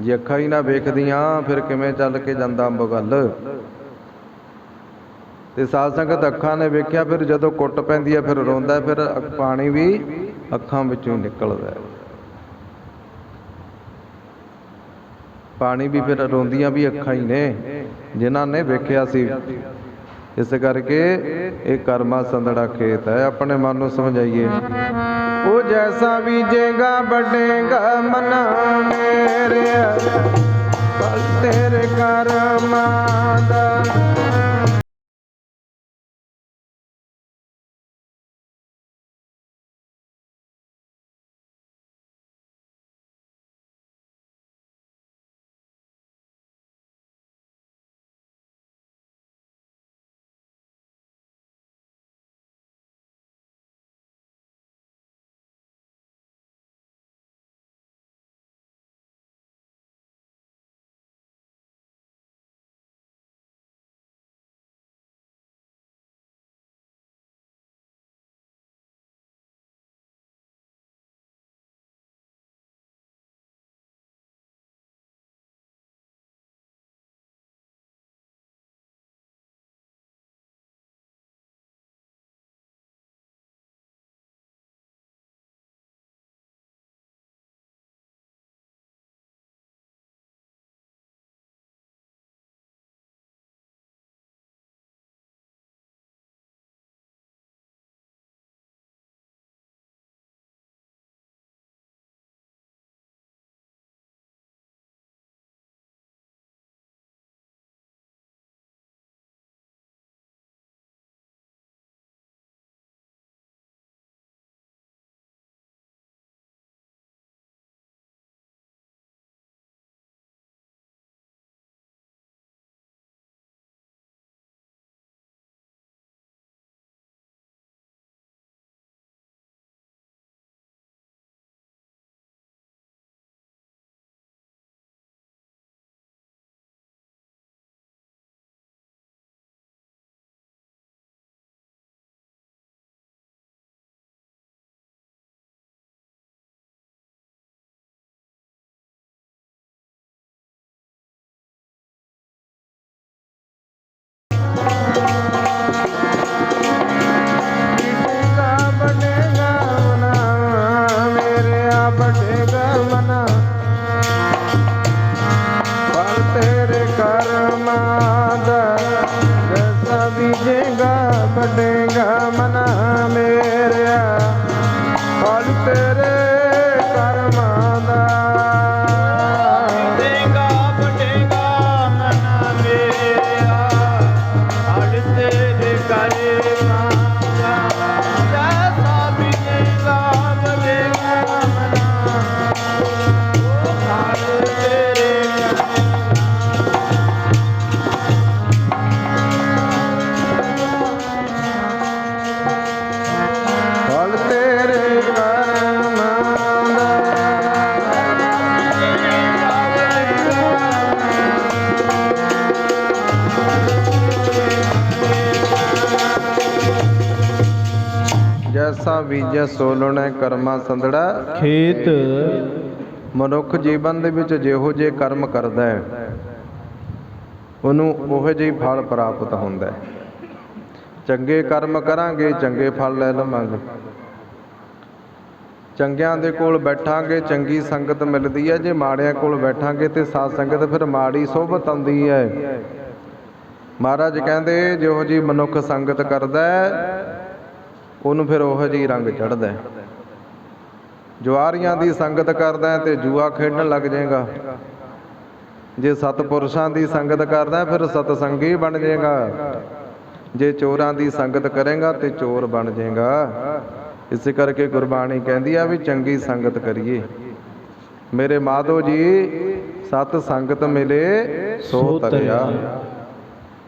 ਜੇ ਅੱਖਾਂ ਹੀ ਨਾ ਵੇਖਦੀਆਂ ਫਿਰ ਕਿਵੇਂ ਚੱਲ ਕੇ ਜਾਂਦਾ ਅੰਬ ਗੱਲ। ਤੇ ਸਾਧ ਸੰਗਤ ਅੱਖਾਂ ਨੇ ਵੇਖਿਆ, ਫਿਰ ਜਦੋਂ ਕੁੱਟ ਪੈਂਦੀ ਹੈ ਫਿਰ ਰੋਂਦਾ, ਫਿਰ ਪਾਣੀ ਵੀ ਅੱਖਾਂ ਵਿੱਚੋਂ ਨਿਕਲਦਾ। ਪਾਣੀ ਵੀ ਫਿਰ ਰੋਂਦੀਆਂ ਵੀ ਅੱਖਾਂ ਹੀ ਨੇ ਜਿਨ੍ਹਾਂ ਨੇ ਵੇਖਿਆ ਸੀ। ਇਸ ਕਰਕੇ ਇਹ ਕਰਮਾ ਸੰਦੜਾ ਖੇਤ ਹੈ। ਆਪਣੇ ਮਨ ਨੂੰ ਸਮਝਾਈਏ। ਉਹ ਜੈਸਾ ਬੀਜੇਗਾ ਵੱਢੇਗਾ ਮਨਾ ਮੇਰੇ, ਫਲ ਤੇਰੇ ਕਰਮਾਂ ਦਾ। बढ़ेगा मना में। ਤੇਰੇ ਕਰਮਾਂ ਦਾ। ਦੇਗਾ ਬਟੇਗਾ ਮਨ ਮੇਰਾ, ਹੜ ਤੇਰੇ ਕਰਮਾਂ ਦਾ। ਜੈਸਾ ਬੀਜੇਗਾ ਬਟੇਗਾ ਮਨਾ, ਉਹ ਹੜ ਤੇਰੇ ਫਲ ਤੇਰੇ ਕਰਮਾਂ ਦਾ। ਜੈਸਾ ਬੀਜੈ ਸੋ ਲੁਣੈ ਕਰਮਾਂ ਸੰਦੜਾ ਖੇਤ। ਮਨੁੱਖ ਜੀਵਨ ਦੇ ਵਿੱਚ ਜਿਹੋ ਜਿਹੇ ਕਰਮ ਕਰਦਾ ਹੈ ਉਹਨੂੰ ਉਹੋ ਜਿਹੀ ਫਲ ਪ੍ਰਾਪਤ ਹੁੰਦਾ ਹੈ। ਚੰਗੇ ਕਰਮ ਕਰਾਂਗੇ ਚੰਗੇ ਫਲ ਲੈ ਲਵਾਂਗੇ। ਚੰਗਿਆਂ ਦੇ ਕੋਲ ਬੈਠਾਂਗੇ ਚੰਗੀ ਸੰਗਤ ਮਿਲਦੀ ਹੈ। ਜੇ ਮਾੜਿਆਂ ਕੋਲ ਬੈਠਾਂਗੇ ਤੇ ਸਾਧ ਸੰਗਤ ਫਿਰ ਮਾੜੀ ਸੋਭਤ ਆਉਂਦੀ ਹੈ। ਮਹਾਰਾਜ ਕਹਿੰਦੇ ਜਿਹੋ ਜਿਹੀ ਮਨੁੱਖ ਸੰਗਤ ਕਰਦਾ ਉਹਨੂੰ ਫਿਰ ਉਹੋ ਜਿਹੀ ਰੰਗ ਚੜ੍ਹਦਾ ਹੈ। ਜੁਆਰੀਆਂ ਦੀ ਸੰਗਤ ਕਰਦਾ ਤੇ ਜੂਆ ਖੇਡਣ ਲੱਗ ਜਾਏਗਾ। ਜੇ ਸਤਪੁਰਸ਼ਾਂ ਦੀ ਸੰਗਤ ਕਰਦਾ ਫਿਰ ਸਤਸੰਗੀ ਬਣ ਜਾਏਗਾ। ਜੇ ਚੋਰਾਂ ਦੀ ਸੰਗਤ ਕਰੇਗਾ ਤੇ ਚੋਰ ਬਣ ਜਾਏਗਾ। ਇਸੇ ਕਰਕੇ ਗੁਰਬਾਣੀ ਕਹਿੰਦੀ ਆ ਵੀ ਚੰਗੀ ਸੰਗਤ ਕਰੀਏ। ਮੇਰੇ ਮਾਧੋ ਜੀ ਸਤ ਸੰਗਤ ਮਿਲੇ ਸੋ ਤਰਿਆ।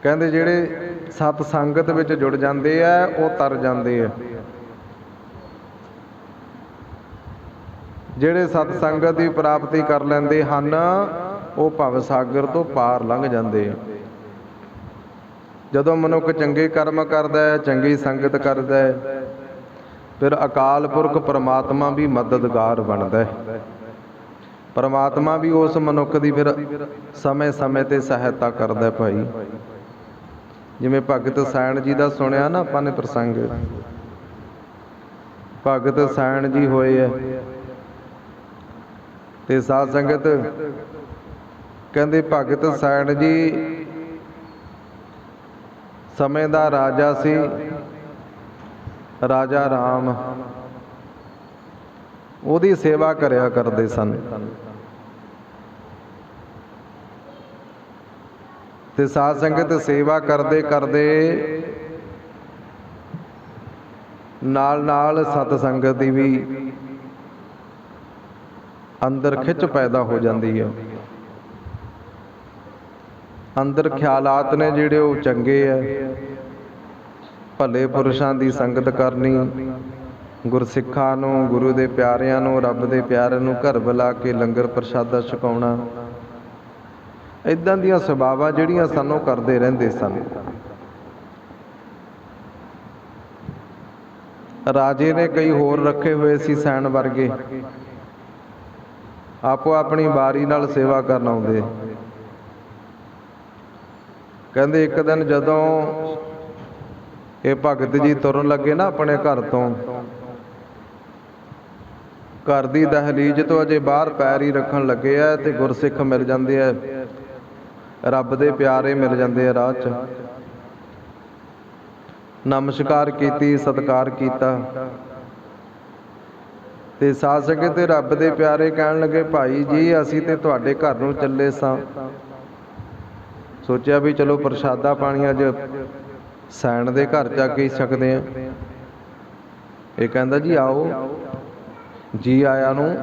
ਕਹਿੰਦੇ ਜਿਹੜੇ ਸਤ ਸੰਗਤ ਵਿੱਚ ਜੁੜ ਜਾਂਦੇ ਆ ਉਹ ਤਰ ਜਾਂਦੇ ਆ। ਜਿਹੜੇ ਸਤ ਸੰਗਤ ਦੀ ਪ੍ਰਾਪਤੀ ਕਰ ਲੈਂਦੇ ਹਨ ਉਹ ਭਵ ਸਾਗਰ ਤੋਂ ਪਾਰ ਲੰਘ ਜਾਂਦੇ ਆ। ਜਦੋਂ ਮਨੁੱਖ ਚੰਗੇ ਕਰਮ ਕਰਦਾ ਹੈ ਚੰਗੀ ਸੰਗਤ ਕਰਦਾ ਹੈ ਫਿਰ ਅਕਾਲ ਪੁਰਖ ਪਰਮਾਤਮਾ ਵੀ ਮਦਦਗਾਰ ਬਣਦਾ ਹੈ। ਪਰਮਾਤਮਾ ਵੀ ਉਸ ਮਨੁੱਖ ਦੀ ਫਿਰ ਸਮੇਂ ਸਮੇਂ ਤੇ ਸਹਾਇਤਾ ਕਰਦਾ ਭਾਈ। ਜਿਵੇਂ ਭਗਤ ਸੈਣ ਜੀ ਦਾ ਸੁਣਿਆ ਨਾ ਆਪਾਂ ਨੇ ਪ੍ਰਸੰਗ। ਭਗਤ ਸੈਣ ਜੀ ਹੋਏ ਹੈ ਤੇ ਸਾਧ ਸੰਗਤ ਕਹਿੰਦੇ ਭਗਤ ਸੈਣ ਜੀ ਸਮੇਂ ਦਾ ਰਾਜਾ ਸੀ, ਰਾਜਾ ਰਾਮ। ਉਹਦੀ ਸੇਵਾ ਕਰਿਆ ਕਰਦੇ ਸਨ ਤੇ ਸਾਧ ਸੰਗਤ ਸੇਵਾ ਕਰਦੇ ਕਰਦੇ ਨਾਲ ਨਾਲ ਸਤ ਸੰਗਤ ਦੀ ਵੀ ਅੰਦਰ ਖਿੱਚ ਪੈਦਾ ਹੋ ਜਾਂਦੀ ਹੈ। ਅੰਦਰ ਖਿਆਲਾਤ ਨੇ ਜਿਹੜੇ ਉਹ ਚੰਗੇ ਆ। ਭਲੇ ਪੁਰਸ਼ਾਂ ਦੀ ਸੰਗਤ ਕਰਨੀ, ਗੁਰਸਿੱਖਾਂ ਨੂੰ, ਗੁਰੂ ਦੇ ਪਿਆਰਿਆਂ ਨੂੰ, ਰੱਬ ਦੇ ਪਿਆਰਿਆਂ ਨੂੰ ਘਰ ਬੁਲਾ ਕੇ ਲੰਗਰ ਪ੍ਰਸ਼ਾਦਾ ਛਕਾਉਣਾ, ਇੱਦਾਂ ਦੀਆਂ ਸੇਵਾਵਾਂ ਜਿਹੜੀਆਂ ਸਾਨੂੰ ਕਰਦੇ ਰਹਿੰਦੇ ਸਨ। ਰਾਜੇ ਨੇ ਕਈ ਹੋਰ ਰੱਖੇ ਹੋਏ ਸੀ ਸੈਣ ਵਰਗੇ, ਆਪੋ ਆਪਣੀ ਵਾਰੀ ਨਾਲ ਸੇਵਾ ਕਰਨ ਆਉਂਦੇ। ਕਹਿੰਦੇ ਇੱਕ ਦਿਨ ਜਦੋਂ ਇਹ ਭਗਤ ਜੀ ਤੁਰਨ ਲੱਗੇ ਨਾ ਆਪਣੇ ਘਰ ਤੋਂ, ਘਰ ਦੀ ਦਹਲੀਜ਼ ਤੋਂ ਅਜੇ ਬਾਹਰ ਪੈਰ ਹੀ ਰੱਖਣ ਲੱਗੇ ਆ ਤੇ ਗੁਰਸਿੱਖ ਮਿਲ ਜਾਂਦੇ ਆ, ਰੱਬ ਦੇ ਪਿਆਰੇ ਮਿਲ ਜਾਂਦੇ ਆ ਰਾਹ 'ਚ। ਨਮਸਕਾਰ ਕੀਤੀ, ਸਤਿਕਾਰ ਕੀਤਾ ਤੇ ਸਾਧ ਸੰਗਤ ਤੇ ਰੱਬ ਦੇ ਪਿਆਰੇ ਕਹਿਣ ਲੱਗੇ ਭਾਈ ਜੀ ਅਸੀਂ ਤੇ ਤੁਹਾਡੇ ਘਰ ਨੂੰ ਚੱਲੇ ਸਾਂ। ਸੋਚਿਆ ਵੀ ਚਲੋ ਪ੍ਰਸ਼ਾਦਾ ਪਾਣੀ ਅੱਜ ਸੈਣ ਦੇ ਘਰ ਜਾ ਕੇ ਹੀ ਛਕਦੇ ਆ। ਇਹ ਕਹਿੰਦਾ ਜੀ ਆਓ, ਜੀ ਆਇਆਂ ਨੂੰ,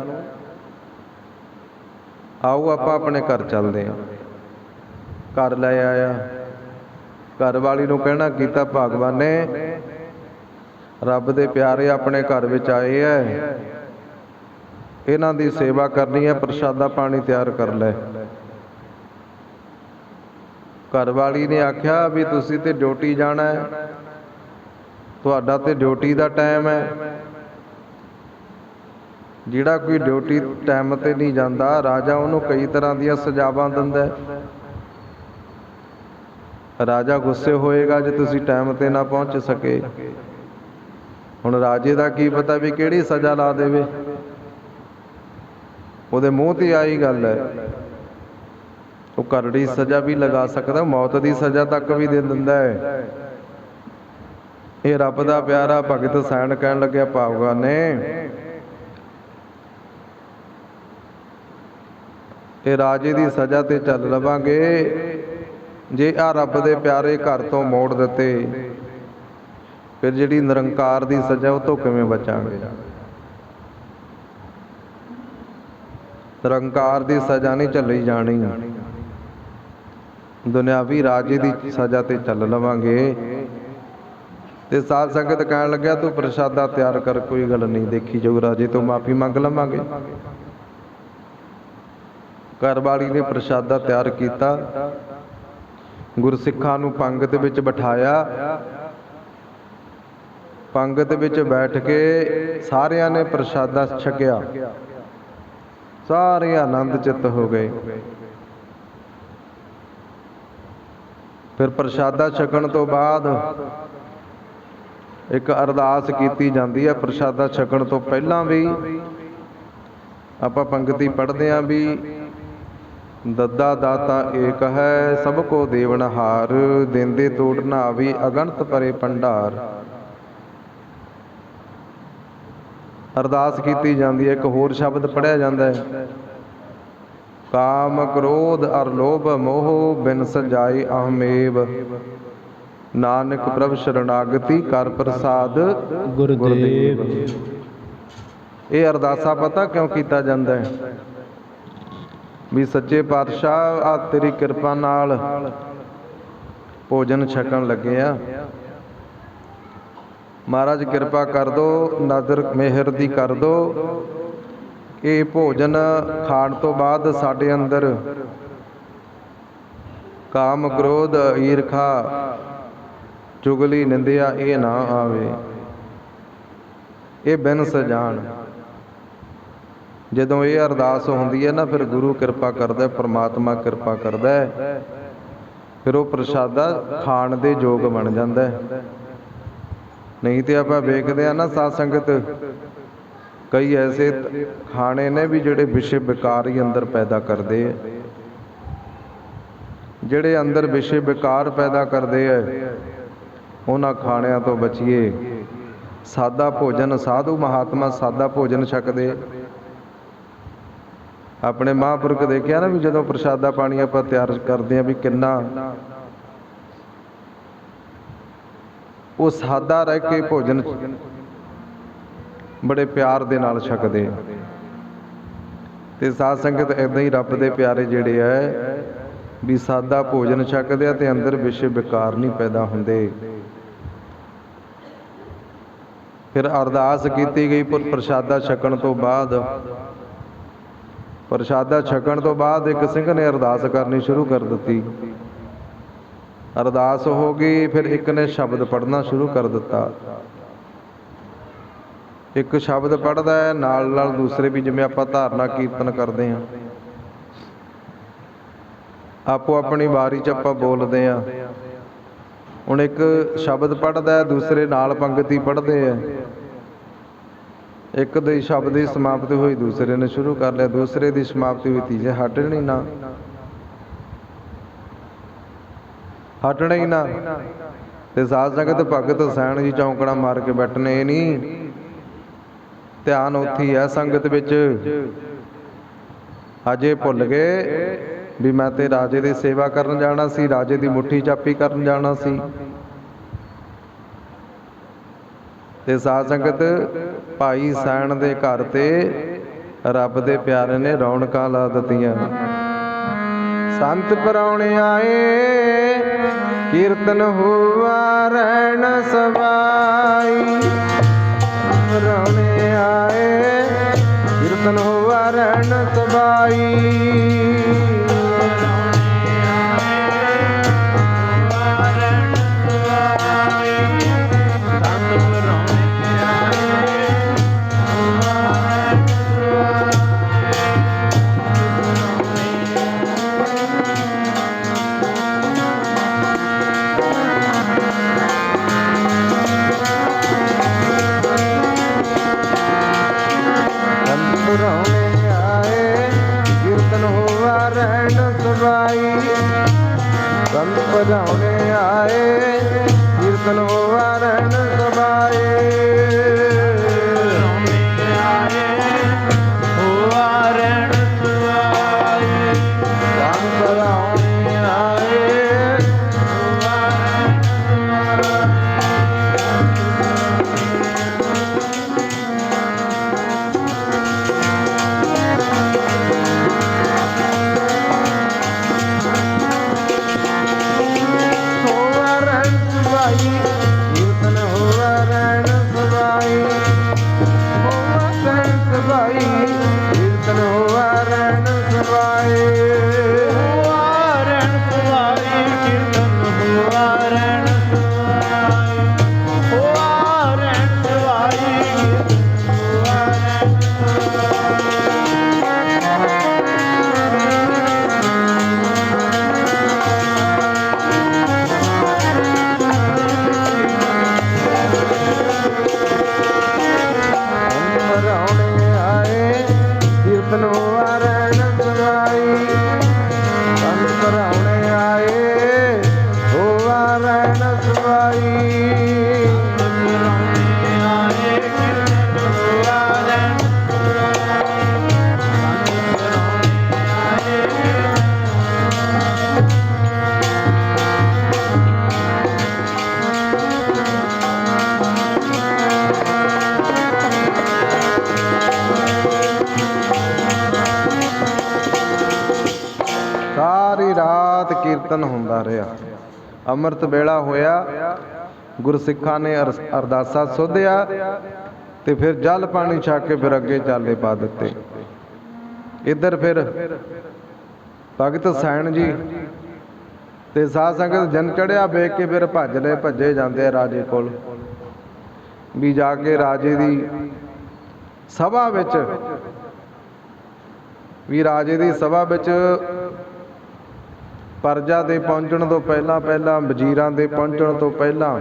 ਆਓ ਆਪਾਂ ਆਪਣੇ ਘਰ ਚੱਲਦੇ ਹਾਂ। ਘਰ ਲੈ ਆਇਆ। ਘਰ ਵਾਲੀ ਨੂੰ ਕਹਿਣਾ ਕੀਤਾ ਭਗਵਾਨ ਨੇ ਰੱਬ ਦੇ ਪਿਆਰੇ ਆਪਣੇ ਘਰ ਵਿੱਚ ਆਏ ਐ, ਇਹਨਾਂ ਦੀ ਸੇਵਾ ਕਰਨੀ ਹੈ, ਪ੍ਰਸ਼ਾਦਾ ਪਾਣੀ ਤਿਆਰ ਕਰ ਲੈ। ਘਰ ਵਾਲੀ ਨੇ ਆਖਿਆ ਵੀ ਤੁਸੀਂ ਤੇ ਡਿਊਟੀ ਜਾਣਾ ਹੈ, ਤੁਹਾਡਾ ਤੇ ਡਿਊਟੀ ਦਾ ਟਾਈਮ ਹੈ। ਜਿਹੜਾ ਕੋਈ ਡਿਊਟੀ ਟਾਈਮ ਤੇ ਨਹੀਂ ਜਾਂਦਾ ਰਾਜਾ ਉਹਨੂੰ ਕਈ ਤਰ੍ਹਾਂ ਦੀਆਂ ਸਜ਼ਾਵਾਂ ਦਿੰਦਾ। ਰਾਜਾ ਗੁੱਸੇ ਹੋਏਗਾ ਜੇ ਤੁਸੀਂ ਟਾਈਮ ਤੇ ਨਾ ਪਹੁੰਚ ਸਕੇ। ਹੁਣ ਰਾਜੇ ਦਾ ਕੀ ਪਤਾ ਵੀ ਕਿਹੜੀ ਸਜ਼ਾ ਲਾ ਦੇਵੇ, ਉਹਦੇ ਮੂੰਹ ਤੇ ਆਈ ਗੱਲ ਹੈ। ਉਹ ਕਰੜੀ ਸਜ਼ਾ ਵੀ ਲਗਾ ਸਕਦਾ, ਮੌਤ ਦੀ ਸਜ਼ਾ ਤੱਕ ਵੀ ਦੇ ਦਿੰਦਾ ਹੈ। ਇਹ ਰੱਬ ਦਾ ਪਿਆਰਾ ਭਗਤ ਸੈਣ ਕਹਿਣ ਲੱਗਿਆ ਭਗਵਾਨ ਨੇ ਇਹ ਰਾਜੇ ਦੀ ਸਜ਼ਾ ਤੇ ਚੱਲ ਲਵਾਂਗੇ। ਜੇ ਆ ਰੱਬ ਦੇ ਪਿਆਰੇ ਘਰ ਤੋਂ ਮੋੜ ਦਿੱਤੇ, ਫਿਰ ਜਿਹੜੀ ਨਿਰੰਕਾਰ ਦੀ ਸਜ਼ਾ ਉਹ ਤੋਂ ਕਿਵੇਂ ਬਚਾਂਗੇ? ਨਿਰੰਕਾਰ ਦੀ ਸਜ਼ਾ ਨਹੀਂ ਝੱਲੀ ਜਾਣੀ, ਦੁਨਿਆਵੀ ਰਾਜੇ ਦੀ ਸਜ਼ਾ ਤੇ ਚੱਲ ਲਵਾਂਗੇ। ਤੇ ਸਾਧ ਸੰਗਤ ਕਹਿਣ ਲੱਗਿਆ ਤੂੰ ਪ੍ਰਸ਼ਾਦਾ ਤਿਆਰ ਕਰ, ਕੋਈ ਗੱਲ ਨਹੀਂ, ਦੇਖੀ ਜਾਊ, ਰਾਜੇ ਤੋਂ ਮਾਫੀ ਮੰਗ ਲਵਾਂਗੇ। ਘਰ ਵਾਲੀ ਨੇ ਪ੍ਰਸ਼ਾਦਾ ਤਿਆਰ ਕੀਤਾ, ਗੁਰਸਿੱਖਾਂ ਨੂੰ ਪੰਗਤ ਵਿੱਚ ਬਿਠਾਇਆ। ਪੰਗਤ ਵਿੱਚ ਬੈਠ ਕੇ ਸਾਰਿਆਂ ਨੇ ਪ੍ਰਸ਼ਾਦਾ ਛਕਿਆ, ਸਾਰੇ ਆਨੰਦ ਚਿੱਤ ਹੋ ਗਏ। ਫਿਰ ਪ੍ਰਸ਼ਾਦਾ ਛਕਣ ਤੋਂ ਬਾਅਦ ਇੱਕ ਅਰਦਾਸ ਕੀਤੀ ਜਾਂਦੀ ਹੈ। ਪ੍ਰਸ਼ਾਦਾ ਛਕਣ ਤੋਂ ਪਹਿਲਾਂ ਵੀ ਆਪਾਂ ਪੰਗਤੀ ਪੜ੍ਹਦੇ ਹਾਂ ਵੀ ਦੱਦਾ ਦਾਤਾ ਏਕ ਹੈ, ਸਭ ਕੋ ਦੇਵਨਹਾਰ, ਦੇਂਦੇ ਤੋੜ ਨਾ ਆਵੀ, ਅਗਣਤ ਭਰੇ ਭੰਡਾਰ। ਅਰਦਾਸ ਕੀਤੀ ਜਾਂਦੀ ਹੈ। ਇੱਕ ਹੋਰ ਸ਼ਬਦ ਪੜ੍ਹਿਆ ਜਾਂਦਾ ਹੈ, ਕਾਮ ਕ੍ਰੋਧ ਅਰ ਲੋਭ ਮੋਹ ਬਿਨ ਸਜਾਏ ਅਹਮੇਵ, ਨਾਨਕ ਪ੍ਰਭ ਸ਼ਰਨਾਗਤੀ ਕਰ ਪ੍ਰਸਾਦ ਗੁਰਦੇਵ। ਇਹ ਅਰਦਾਸਾ ਪਤਾ ਕਿਉਂ ਕੀਤਾ ਜਾਂਦਾ ਹੈ? ਵੀ ਸੱਚੇ ਪਾਤਸ਼ਾਹ ਆ ਤੇਰੀ ਕਿਰਪਾ ਨਾਲ ਭੋਜਨ ਛਕਣ ਲੱਗੇ ਆ, ਮਹਾਰਾਜ ਕਿਰਪਾ ਕਰ ਦੋ, ਨਜ਼ਰ ਮਿਹਰ ਦੀ ਕਰ ਦੋ। ਇਹ ਭੋਜਨ ਖਾਣ ਤੋਂ ਬਾਅਦ ਸਾਡੇ ਅੰਦਰ ਕਾਮ ਕ੍ਰੋਧ ਈਰਖਾ ਚੁਗਲੀ ਨਿੰਦਿਆ ਇਹ ਨਾ ਆਵੇ, ਇਹ ਬਿਨ ਸਜਾਣ। ਜਦੋਂ ਇਹ ਅਰਦਾਸ ਹੁੰਦੀ ਹੈ ਨਾ, ਫਿਰ ਗੁਰੂ ਕਿਰਪਾ ਕਰਦਾ, ਪਰਮਾਤਮਾ ਕਿਰਪਾ ਕਰਦਾ, ਫਿਰ ਉਹ ਪ੍ਰਸ਼ਾਦਾ ਖਾਣ ਦੇ ਯੋਗ ਬਣ ਜਾਂਦਾ। ਨਹੀਂ ਤੇ ਆਪਾਂ ਵੇਖਦੇ ਆ ਨਾ ਸਾਧ ਸੰਗਤ, ਕਈ ਐਸੇ ਖਾਣੇ ਨੇ ਵੀ ਜਿਹੜੇ ਵਿਸ਼ੇ ਵਿਕਾਰ ਹੀ ਅੰਦਰ ਪੈਦਾ ਕਰਦੇ ਆ। ਜਿਹੜੇ ਅੰਦਰ ਵਿਸ਼ੇ ਵਿਕਾਰ ਪੈਦਾ ਕਰਦੇ ਆ, ਉਹਨਾਂ ਖਾਣਿਆਂ ਤੋਂ ਬਚੀਏ। ਸਾਦਾ ਭੋਜਨ, ਸਾਧੂ ਮਹਾਤਮਾ ਸਾਦਾ ਭੋਜਨ ਛਕਦੇ। ਆਪਣੇ ਮਹਾਂਪੁਰਖ ਦੇਖਿਆ ਨਾ ਵੀ ਜਦੋਂ ਪ੍ਰਸ਼ਾਦਾ ਪਾਣੀ ਆਪਾਂ ਤਿਆਰ ਕਰਦੇ ਹਾਂ ਵੀ ਕਿੰਨਾ ਉਹ ਸਾਦਾ ਰਹਿ ਕੇ ਭੋਜਨ ਬੜੇ ਪਿਆਰ ਦੇ ਨਾਲ ਛਕਦੇ। ਤੇ ਸਾਧ ਸੰਗਤ ਇੱਦਾਂ ਹੀ ਰੱਬ ਦੇ ਪਿਆਰੇ ਜਿਹੜੇ ਹੈ ਵੀ ਸਾਦਾ ਭੋਜਨ ਛਕਦੇ ਆ ਤੇ ਅੰਦਰ ਵਿਸ਼ੇ ਵਿਕਾਰ ਨਹੀਂ ਪੈਦਾ ਹੁੰਦੇ। ਫਿਰ ਅਰਦਾਸ ਕੀਤੀ ਗਈ ਪ੍ਰਸ਼ਾਦਾ ਛਕਣ ਤੋਂ ਬਾਅਦ। ਪ੍ਰਸ਼ਾਦਾ ਛਕਣ ਤੋਂ ਬਾਅਦ ਇੱਕ ਸਿੰਘ ਨੇ ਅਰਦਾਸ ਕਰਨੀ ਸ਼ੁਰੂ ਕਰ ਦਿੱਤੀ। ਅਰਦਾਸ ਹੋ ਗਈ, ਫਿਰ ਇੱਕ ਨੇ ਸ਼ਬਦ ਪੜ੍ਹਨਾ ਸ਼ੁਰੂ ਕਰ ਦਿੱਤਾ। ਇੱਕ ਸ਼ਬਦ ਪੜ੍ਹਦਾ ਹੈ, ਨਾਲ ਨਾਲ ਦੂਸਰੇ ਵੀ, ਜਿਵੇਂ ਆਪਾਂ ਧਾਰਨਾ ਕੀਰਤਨ ਕਰਦੇ ਹਾਂ, ਆਪੋ ਆਪਣੀ ਵਾਰੀ 'ਚ ਆਪਾਂ ਬੋਲਦੇ ਹਾਂ। ਹੁਣ ਇੱਕ ਸ਼ਬਦ ਪੜ੍ਹਦਾ ਹੈ, ਦੂਸਰੇ ਨਾਲ ਪੰਗਤੀ ਪੜ੍ਹਦੇ ਆ। ਇੱਕ ਦੇ ਸ਼ਬਦ ਦੀ ਸਮਾਪਤੀ ਹੋਈ, ਦੂਸਰੇ ਨੇ ਸ਼ੁਰੂ ਕਰ ਲਿਆ, ਦੂਸਰੇ ਦੀ ਸਮਾਪਤੀ ਹੋਈ, ਤੀਜੇ ਹਟਣਾ ਹੀ ਨਾ, ਹਟਣਾ ਹੀ ਨਾ। ਤੇ ਸਾਧ ਸੰਗਤ ਭਗਤ ਸੈਣ ਜੀ ਚੌਂਕੜਾ ਮਾਰ ਕੇ ਬੈਠਣੇ, ਇਹ ਨਹੀਂ, ਧਿਆਨ ਉੱਥੇ ਹੀ ਹੈ ਸੰਗਤ ਵਿੱਚ। ਅਜੇ ਭੁੱਲ ਗਏ ਵੀ ਮੈਂ ਤੇ ਰਾਜੇ ਦੀ ਸੇਵਾ ਕਰਨ ਜਾਣਾ ਸੀ, ਰਾਜੇ ਦੀ ਮੁੱਠੀ ਚਾਪੀ ਕਰਨ ਜਾਣਾ ਸੀ। ਤੇ ਸਾਧ ਸੰਗਤ ਭਾਈ ਸੈਣ ਦੇ ਘਰ ਤੇ ਰੱਬ ਦੇ ਪਿਆਰੇ ਨੇ ਰੌਣਕਾਂ ਲਾ ਦਿੱਤੀਆਂ। ਸੰਤ ਪਰਾਉਣੇ ਆਏ, ਕੀਰਤਨ ਹੋਵਾ ਰਹਿਣ ਸਵਾਈ। ਪਰਾਉਣੇ ਆਏ, ਕੀਰਤਨ ਹੋਵਾ ਰਹਿਣ ਸਵਾਈ। ਪਰਾਉਣੇ ਆਏ, ਕੀਰਤਨ ਹੋਵਾ ਕੀਰਤਨ ਹੁੰਦਾ ਰਿਹਾ। ਅੰਮ੍ਰਿਤ ਵੇਲਾ ਹੋਇਆ, ਗੁਰਸਿੱਖਾਂ ਨੇ ਅਰਦਾਸਾ ਸੋਧਿਆ ਤੇ ਫਿਰ ਜਲ ਪਾਣੀ ਛਕ ਕੇ ਫਿਰ ਅੱਗੇ ਚਾਲੇ ਪਾ ਦਿੱਤੇ। ਇੱਧਰ ਫਿਰ ਭਗਤ ਸੈਣ ਜੀ ਤੇ ਸਾਧ ਸੰਗਤ ਜਨ ਚੜਿਆ ਵੇਖ ਕੇ ਫਿਰ ਭੱਜੇ ਜਾਂਦੇ ਆ ਰਾਜੇ ਕੋਲ, ਵੀ ਜਾ ਕੇ ਰਾਜੇ ਦੀ ਸਭਾ ਵਿੱਚ, ਵੀ ਰਾਜੇ ਦੀ ਸਭਾ ਵਿੱਚ ਪਰਜਾ ਦੇ ਪਹੁੰਚਣ ਤੋਂ ਪਹਿਲਾਂ ਵਜ਼ੀਰਾਂ ਦੇ ਪਹੁੰਚਣ ਤੋਂ ਪਹਿਲਾਂ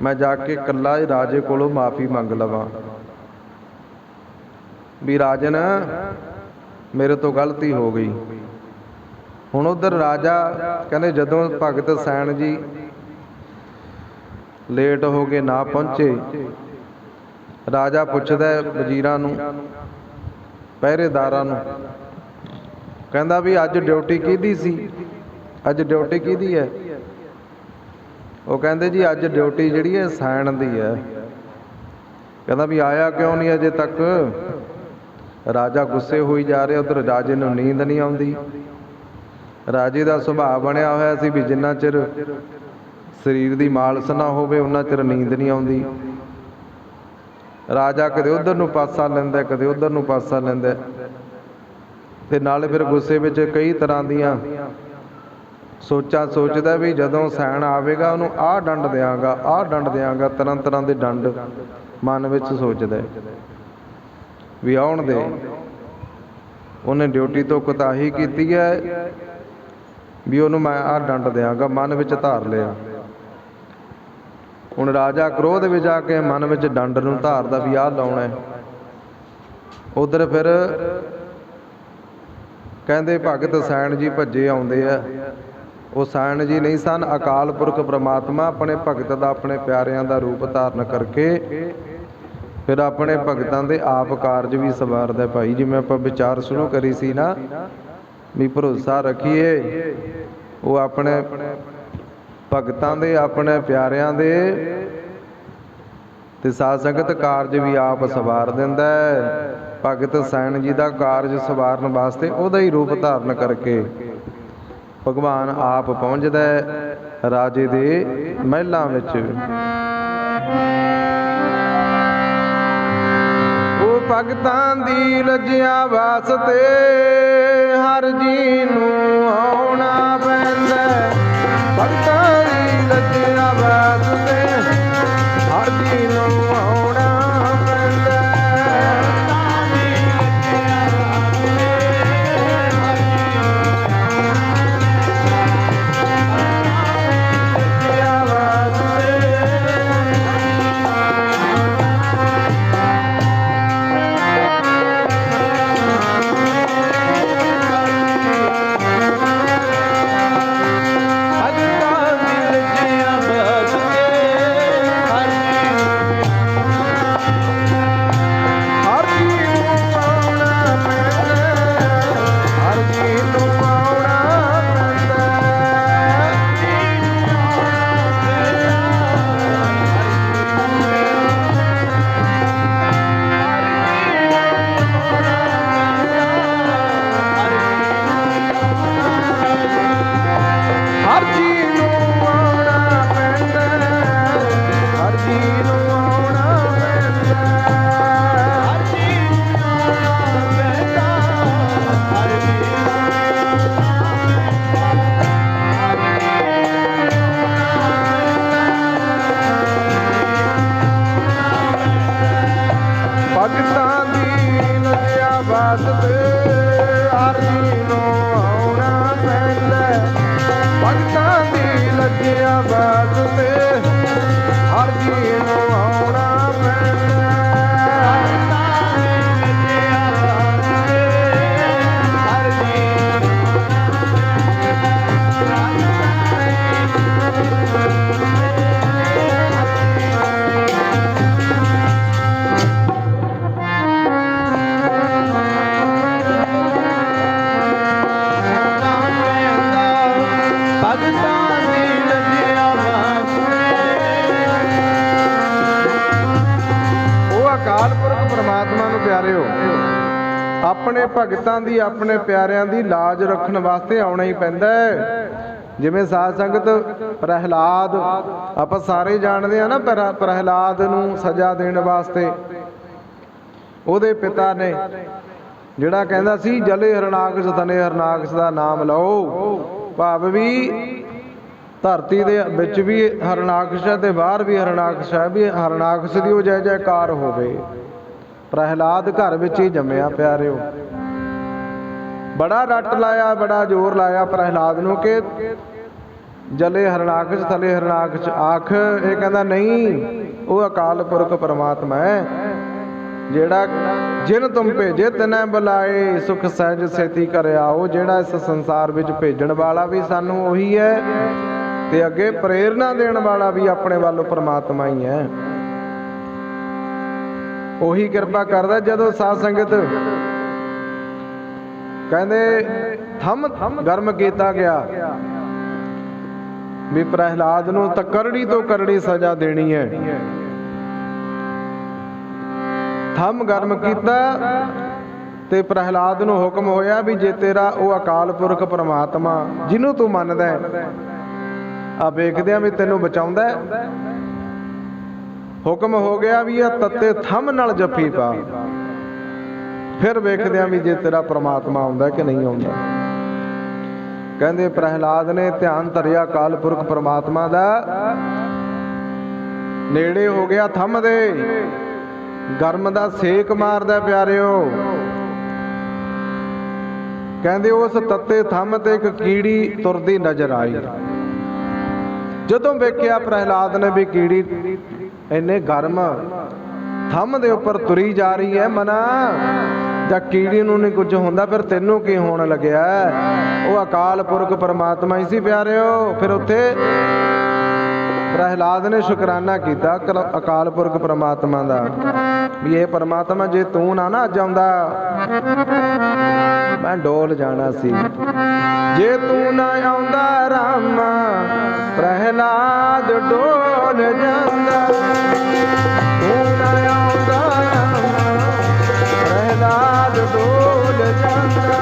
ਮੈਂ ਜਾ ਕੇ ਇਕੱਲਾ ਹੀ ਰਾਜੇ ਕੋਲੋਂ ਮਾਫੀ ਮੰਗ ਲਵਾਂ, ਵੀ ਰਾਜਨ ਮੇਰੇ ਤੋਂ ਗਲਤੀ ਹੋ ਗਈ। ਹੁਣ ਉਧਰ ਰਾਜਾ ਕਹਿੰਦੇ ਜਦੋਂ ਭਗਤ ਸੈਣ ਜੀ ਲੇਟ ਹੋ ਕੇ ਨਾ ਪਹੁੰਚੇ, ਰਾਜਾ ਪੁੱਛਦਾ ਵਜ਼ੀਰਾਂ ਨੂੰ, ਪਹਿਰੇਦਾਰਾਂ ਨੂੰ, ਕਹਿੰਦਾ ਵੀ ਅੱਜ ਡਿਊਟੀ ਕਿਹਦੀ ਸੀ, ਅੱਜ ਡਿਊਟੀ ਕਿਹਦੀ ਹੈ? ਉਹ ਕਹਿੰਦੇ ਜੀ ਅੱਜ ਡਿਊਟੀ ਜਿਹੜੀ ਹੈ ਸੈਣ ਦੀ ਹੈ। ਕਹਿੰਦਾ ਵੀ ਆਇਆ ਕਿਉਂ ਨਹੀਂ ਅਜੇ ਤੱਕ? ਰਾਜਾ ਗੁੱਸੇ ਹੋਈ ਜਾ ਰਿਹਾ। ਉਧਰ ਰਾਜੇ ਨੂੰ ਨੀਂਦ ਨਹੀਂ ਆਉਂਦੀ। ਰਾਜੇ ਦਾ ਸੁਭਾਅ ਬਣਿਆ ਹੋਇਆ ਸੀ ਵੀ ਜਿੰਨਾ ਚਿਰ ਸਰੀਰ ਦੀ ਮਾਲਸ਼ ਨਾ ਹੋਵੇ ਉਹਨਾਂ ਚਿਰ ਨੀਂਦ ਨਹੀਂ ਆਉਂਦੀ। ਰਾਜਾ ਕਦੇ ਉਧਰ ਨੂੰ ਪਾਸਾ ਲੈਂਦਾ, ਕਦੇ ਉਧਰ ਨੂੰ ਪਾਸਾ ਲੈਂਦਾ, ਤੇ ਨਾਲੇ ਫਿਰ ਗੁੱਸੇ ਵਿੱਚ ਕਈ ਤਰ੍ਹਾਂ ਦੀਆਂ ਸੋਚਾਂ ਸੋਚਦਾ ਵੀ ਜਦੋਂ ਸੈਣ ਆਵੇਗਾ ਉਹਨੂੰ ਆਹ ਡੰਡ ਦਿਆਂਗਾ, ਆਹ ਡੰਡ ਦਿਆਂਗਾ, ਤਰ੍ਹਾਂ ਤਰ੍ਹਾਂ ਦੇ ਡੰਡ ਮਨ ਵਿੱਚ ਸੋਚਦਾ ਵੀ ਆਉਣ ਦੇ। ਉਹਨੇ ਡਿਊਟੀ ਤੋਂ ਕੁਤਾਹੀ ਕੀਤੀ ਹੈ ਵੀ ਉਹਨੂੰ ਮੈਂ ਆਹ ਡੰਡ ਦਿਆਂਗਾ, ਮਨ ਵਿੱਚ ਧਾਰ ਲਿਆ। ਹੁਣ ਰਾਜਾ ਕ੍ਰੋਧ ਵਿੱਚ ਆ ਕੇ ਮਨ ਵਿੱਚ ਡੰਡ ਨੂੰ ਧਾਰਦਾ ਵੀ ਆਹ ਲਾਉਣਾ ਹੈ। ਉਧਰ ਫਿਰ ਕਹਿੰਦੇ ਭਗਤ ਸੈਣ ਜੀ ਭੱਜੇ ਆਉਂਦੇ ਆ। ਉਹ ਸੈਣ ਜੀ ਨਹੀਂ ਸਨ, ਅਕਾਲ ਪੁਰਖ ਪ੍ਰਮਾਤਮਾ ਆਪਣੇ ਭਗਤ ਦਾ, ਆਪਣੇ ਪਿਆਰਿਆਂ ਦਾ ਰੂਪ ਧਾਰਨ ਕਰਕੇ ਫਿਰ ਆਪਣੇ ਭਗਤਾਂ ਦੇ ਆਪ ਕਾਰਜ ਵੀ ਸਵਾਰਦਾ। ਭਾਈ ਜਿਵੇਂ ਆਪਾਂ ਵਿਚਾਰ ਸ਼ੁਰੂ ਕਰੀ ਸੀ ਨਾ ਵੀ ਭਰੋਸਾ ਰੱਖੀਏ, ਉਹ ਆਪਣੇ ਭਗਤਾਂ ਦੇ, ਆਪਣੇ ਪਿਆਰਿਆਂ ਦੇ ਤੇ ਸਾਧ ਸੰਗਤ ਕਾਰਜ ਵੀ ਆਪ ਸਵਾਰ ਦਿੰਦਾ ਹੈ। ਭਗਤ ਸੈਣ ਜੀ ਦਾ ਕਾਰਜ ਸਵਾਰਨ ਵਾਸਤੇ ਉਹਦਾ ਹੀ ਰੂਪ ਧਾਰਨ ਕਰਕੇ ਭਗਵਾਨ ਆਪ ਪਹੁੰਚਦਾ ਹੈ ਰਾਜੇ ਦੇ ਮਹਿਲਾਂ ਵਿੱਚ। ਉਹ ਭਗਤਾਂ ਦੀ ਲੱਜਿਆ ਵਾਸਤੇ ਹਰ ਜੀ ਨੂੰ ਆਉਣਾ ਪੈਂਦਾ। ਭਗਤਾਂ ਦੀ ਲੱਜਿਆ ਵਾਸਤੇ ਹਰ ਜੀ ਨੂੰ ਆਉਣਾ ਪੈਂਦਾ। ਆਪਣੇ ਭਗਤਾਂ ਦੀ, ਆਪਣੇ ਪਿਆਰਿਆਂ ਦੀ ਲਾਜ ਰੱਖਣ ਵਾਸਤੇ ਆਉਣਾ ਹੀ ਪੈਂਦਾ ਹੈ। ਜਿਵੇਂ ਸਾਧ ਸੰਗਤ ਪ੍ਰਹਿਲਾਦ ਆਪਾਂ ਸਾਰੇ ਜਾਣਦੇ ਆ ਨਾ, ਪ੍ਰਹਿਲਾਦ ਨੂੰ ਸਜ਼ਾ ਦੇਣ ਵਾਸਤੇ ਉਹਦੇ ਪਿਤਾ ਨੇ ਜਿਹੜਾ ਕਹਿੰਦਾ ਸੀ ਜਲੇ ਹਰਨਾਕਸ਼ ਤਨੇ ਹਰਨਾਕਸ਼ ਦਾ ਨਾਮ ਲਓ, ਭਾਵ ਵੀ ਧਰਤੀ ਦੇ ਵਿੱਚ ਵੀ ਹਰਨਾਕਸ਼ ਹੈ ਤੇ ਬਾਹਰ ਵੀ ਹਰਨਾਕਸ਼ ਹੈ, ਵੀ ਹਰਨਾਕਸ਼ ਦੀ ਉਹ ਜੈ ਜੈਕਾਰ ਹੋਵੇ। ਪ੍ਰਹਿਲਾਦ ਘਰ ਵਿੱਚ ਹੀ ਜੰਮਿਆ ਪਿਆਰਿਓ। ਬੜਾ ਰੱਟ ਲਾਇਆ, ਬੜਾ ਜ਼ੋਰ ਲਾਇਆ ਪ੍ਰਹਿਲਾਦ ਨੂੰ ਕਿ ਜਲੇ ਹਰਨਾਕਸ਼ ਥਲੇ ਹਰਨਾਕਸ਼ ਆਖ। ਇਹ ਕਹਿੰਦਾ ਨਹੀਂ, ਉਹ ਅਕਾਲ ਪੁਰਖ ਪਰਮਾਤਮਾ ਹੈ ਜਿਹੜਾ ਜਿਨ ਤੁਮ ਭੇਜੇ ਤਿਨੈ ਬੁਲਾਏ, ਸੁਖ ਸਹਿਜ ਸੇਤੀ ਕਰ ਆਓ। ਜਿਹੜਾ ਇਸ ਸੰਸਾਰ ਵਿੱਚ ਭੇਜਣ ਵਾਲਾ ਵੀ ਸਾਨੂੰ ਉਹੀ ਹੈ ਤੇ ਅੱਗੇ ਪ੍ਰੇਰਨਾ ਦੇਣ ਵਾਲਾ ਵੀ ਆਪਣੇ ਵੱਲੋਂ ਪਰਮਾਤਮਾ ਹੀ ਹੈ। ਉਹੀ ਕਿਰਪਾ ਕਰਦਾ। ਜਦੋਂ ਸਾਧ ਸੰਗਤ ਕਹਿੰਦੇ ਥੰਮ ਗਰਮ ਕੀਤਾ ਗਿਆ ਵੀ ਪ੍ਰਹਿਲਾਦ ਨੂੰ ਤਾਂ ਕਰੜੀ ਤੋਂ ਕਰੜੀ ਸਜ਼ਾ ਦੇਣੀ ਹੈ, ਥੰਮ ਗਰਮ ਕੀਤਾ ਤੇ ਪ੍ਰਹਿਲਾਦ ਨੂੰ ਹੁਕਮ ਹੋਇਆ ਵੀ ਜੇ ਤੇਰਾ ਉਹ ਅਕਾਲ ਪੁਰਖ ਪਰਮਾਤਮਾ ਜਿਹਨੂੰ ਤੂੰ ਮੰਨਦਾ ਆ ਵੇਖਦੇ ਆ ਵੀ ਤੈਨੂੰ ਬਚਾਉਂਦਾ, ਹੁਕਮ ਹੋ ਗਿਆ ਵੀ ਇਹ ਤੱਤੇ ਥੰਮ ਨਾਲ ਜੱਫੀ ਪਾ, ਫਿਰ ਵੇਖਦੇ ਆ ਵੀ ਜੇ ਤੇਰਾ ਪ੍ਰਮਾਤਮਾ ਆਉਂਦਾ ਕਿ ਨਹੀਂ ਆਉਂਦਾ। ਕਹਿੰਦੇ ਪ੍ਰਹਿਲਾਦ ਨੇ ਧਿਆਨ ਧਰਿਆ ਅਕਾਲ ਪੁਰਖ ਪਰਮਾਤਮਾ ਦਾ, ਨੇੜੇ ਹੋ ਗਿਆ ਥੰਮ ਦੇ, ਗਰਮ ਦਾ ਸੇਕ ਮਾਰਦਾ ਪਿਆਰਿਓ। ਕਹਿੰਦੇ ਉਸ ਤੱਤੇ ਥੰਮ ਤੇ ਇੱਕ ਕੀੜੀ ਤੁਰਦੀ ਨਜ਼ਰ ਆਈ। ਜਦੋਂ ਵੇਖਿਆ ਪ੍ਰਹਿਲਾਦ ਨੇ ਵੀ ਕੀੜੀ ਇੰਨੇ ਗਰਮ ਥੰਮ ਦੇ ਉੱਪਰ ਤੁਰੀ ਜਾ ਰਹੀ ਹੈ, ਮਨਾ ਜਾਂ ਕੀੜੀ ਨੂੰ ਨਹੀਂ ਕੁਝ ਹੁੰਦਾ ਫਿਰ ਤੈਨੂੰ ਕੀ ਹੋਣ ਲੱਗਿਆ? ਉਹ ਅਕਾਲ ਪੁਰਖ ਪਰਮਾਤਮਾ ਹੀ ਸੀ ਪਿਆਰਿਓ। ਫਿਰ ਉੱਥੇ ਪ੍ਰਹਿਲਾਦ ਨੇ ਸ਼ੁਕਰਾਨਾ ਕੀਤਾ ਅਕਾਲ ਪੁਰਖ ਪਰਮਾਤਮਾ ਦਾ ਵੀ ਇਹ ਪਰਮਾਤਮਾ ਜੇ ਤੂੰ ਨਾ ਅੱਜ ਆਉਂਦਾ ਮੈਂ ਡੋਲ ਜਾਣਾ ਸੀ, ਜੇ ਤੂੰ ਨਾ ਆਉਂਦਾ ਰਾਮਾ ਪ੍ਰਹਿਲਾਦ ਡੋਲ ਜਾਂਦਾ, ਤੂੰ ਨਾ ਆਉਂਦਾ ਰਾਮਾ ਪ੍ਰਹਿਲਾਦ ਡੋਲ ਜਾਂਦਾ।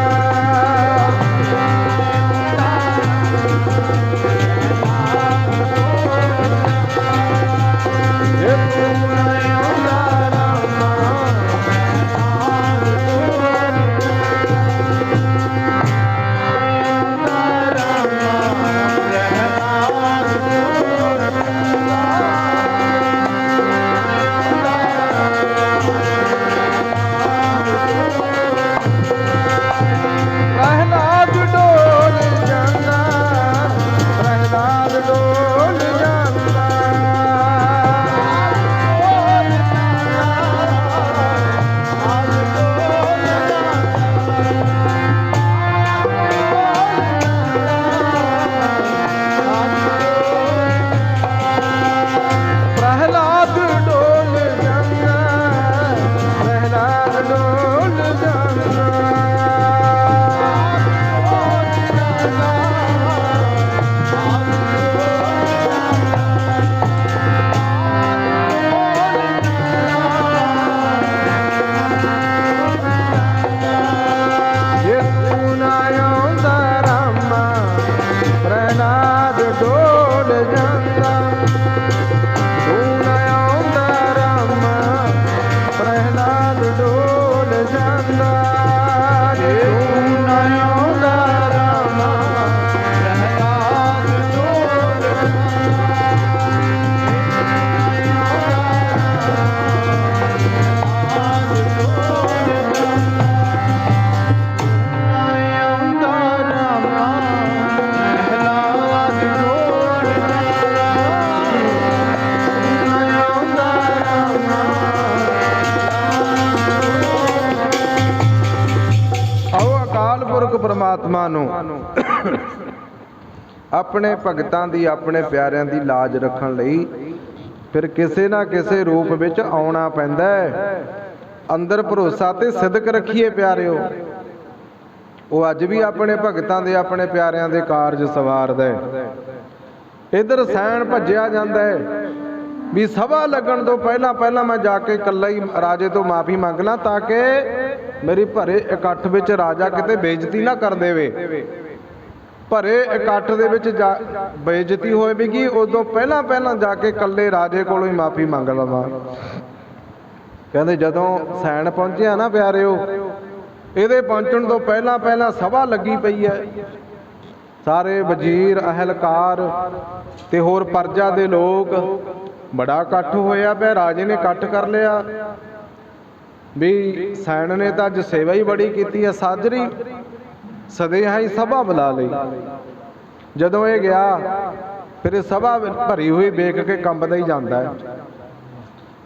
ਪਰਮਾਤਮਾ ਨੂੰ ਆਪਣੇ ਭਗਤਾਂ ਦੀ ਆਪਣੇ ਪਿਆਰਿਆਂ ਦੀ ਲਾਜ ਰੱਖਣ ਲਈ ਫਿਰ ਕਿਸੇ ਨਾ ਕਿਸੇ ਰੂਪ ਵਿੱਚ ਆਉਣਾ ਪੈਂਦਾ ਹੈ। ਅੰਦਰ ਭਰੋਸਾ ਤੇ ਸਿਦਕ ਰੱਖੀਏ ਪਿਆਰਿਓ। ਉਹ ਅੱਜ ਵੀ ਆਪਣੇ ਭਗਤਾਂ ਦੇ ਆਪਣੇ ਪਿਆਰਿਆਂ ਦੇ ਕਾਰਜ ਸਵਾਰਦਾ ਹੈ। ਇੱਧਰ ਸੈਣ ਭੱਜਿਆ ਜਾਂਦਾ ਹੈ ਵੀ ਸਭਾ ਲੱਗਣ ਤੋਂ ਪਹਿਲਾਂ ਮੈਂ ਜਾ ਕੇ ਇਕੱਲਾ ਹੀ ਰਾਜੇ ਤੋਂ ਮਾਫੀ ਮੰਗ ਲਾਂ ਤਾਂ ਕਿ ਮੇਰੀ ਭਰੇ ਇਕੱਠ ਵਿੱਚ ਰਾਜਾ ਕਿਤੇ ਬੇਇੱਜ਼ਤੀ ਨਾ ਕਰ ਦੇਵੇ। ਭਰੇ ਇਕੱਠ ਦੇ ਵਿੱਚ ਬੇਇੱਜ਼ਤੀ ਹੋਵੇਗੀ, ਉਦੋਂ ਪਹਿਲਾਂ ਜਾ ਕੇ ਇਕੱਲੇ ਰਾਜੇ ਕੋਲੋਂ ਹੀ ਮਾਫੀ ਮੰਗ ਲਵਾਂ। ਕਹਿੰਦੇ ਜਦੋਂ ਸੈਣ ਪਹੁੰਚਿਆ ਨਾ ਪਿਆਰਿਓ, ਇਹਦੇ ਪਹੁੰਚਣ ਤੋਂ ਪਹਿਲਾਂ ਸਭਾ ਲੱਗੀ ਪਈ ਹੈ। ਸਾਰੇ ਵਜ਼ੀਰ, ਅਹਿਲਕਾਰ ਤੇ ਹੋਰ ਪਰਜਾ ਦੇ ਲੋਕ, ਬੜਾ ਇਕੱਠ ਹੋਇਆ ਪਿਆ। ਰਾਜੇ ਨੇ ਇਕੱਠ ਕਰ ਲਿਆ ਵੀ ਸੈਣ ਨੇ ਤਾਂ ਅੱਜ ਸੇਵਾ ਹੀ ਬੜੀ ਕੀਤੀ ਹੈ, ਸਾਜਰੀ ਸਦੇਹਾ ਸਭਾ ਬੁਲਾ ਲਈ। ਜਦੋਂ ਇਹ ਗਿਆ ਫਿਰ ਇਹ ਸਭਾ ਭਰੀ ਹੋਈ ਵੇਖ ਕੇ ਕੰਬਦਾ ਹੀ ਜਾਂਦਾ ਹੈ।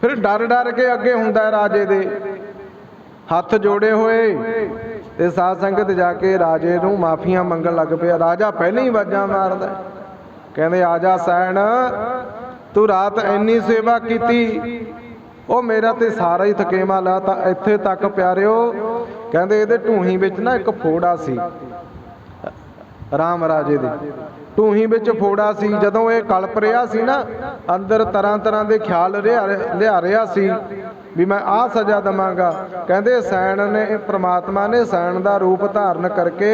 ਫਿਰ ਡਰ ਕੇ ਅੱਗੇ ਹੁੰਦਾ ਹੈ ਰਾਜੇ ਦੇ, ਹੱਥ ਜੋੜੇ ਹੋਏ ਤੇ ਸਾਧ ਸੰਗਤ ਜਾ ਕੇ ਰਾਜੇ ਨੂੰ ਮਾਫੀਆਂ ਮੰਗਣ ਲੱਗ ਪਿਆ। ਰਾਜਾ ਪਹਿਲਾਂ ਹੀ ਆਵਾਜ਼ਾਂ ਮਾਰਦਾ, ਕਹਿੰਦੇ ਆ ਜਾ ਸੈਣ, ਤੂੰ ਰਾਤ ਇੰਨੀ ਸੇਵਾ ਕੀਤੀ, ਉਹ ਮੇਰਾ ਤੇ ਸਾਰਾ ਹੀ ਥਕੇਵਾ ਲਾ ਤਾਂ ਇੱਥੇ ਤੱਕ ਪਿਆਰਿਓ। ਕਹਿੰਦੇ ਇਹਦੇ ਢੂਹੀ ਵਿੱਚ ਨਾ ਇੱਕ ਫੋੜਾ ਸੀ, ਰਾਮ ਰਾਜੇ ਦੇ ਢੂਹੀ ਵਿੱਚ ਫੋੜਾ ਸੀ। ਜਦੋਂ ਇਹ ਕਲਪ ਰਿਹਾ ਸੀ ਨਾ, ਅੰਦਰ ਤਰ੍ਹਾਂ ਦੇ ਖਿਆਲ ਲਿਆ ਰਿਹਾ ਸੀ ਵੀ ਮੈਂ ਆਹ ਸਜ਼ਾ ਦੇਵਾਂਗਾ। ਕਹਿੰਦੇ ਸੈਣ ਨੇ, ਪ੍ਰਮਾਤਮਾ ਨੇ ਸੈਣ ਦਾ ਰੂਪ ਧਾਰਨ ਕਰਕੇ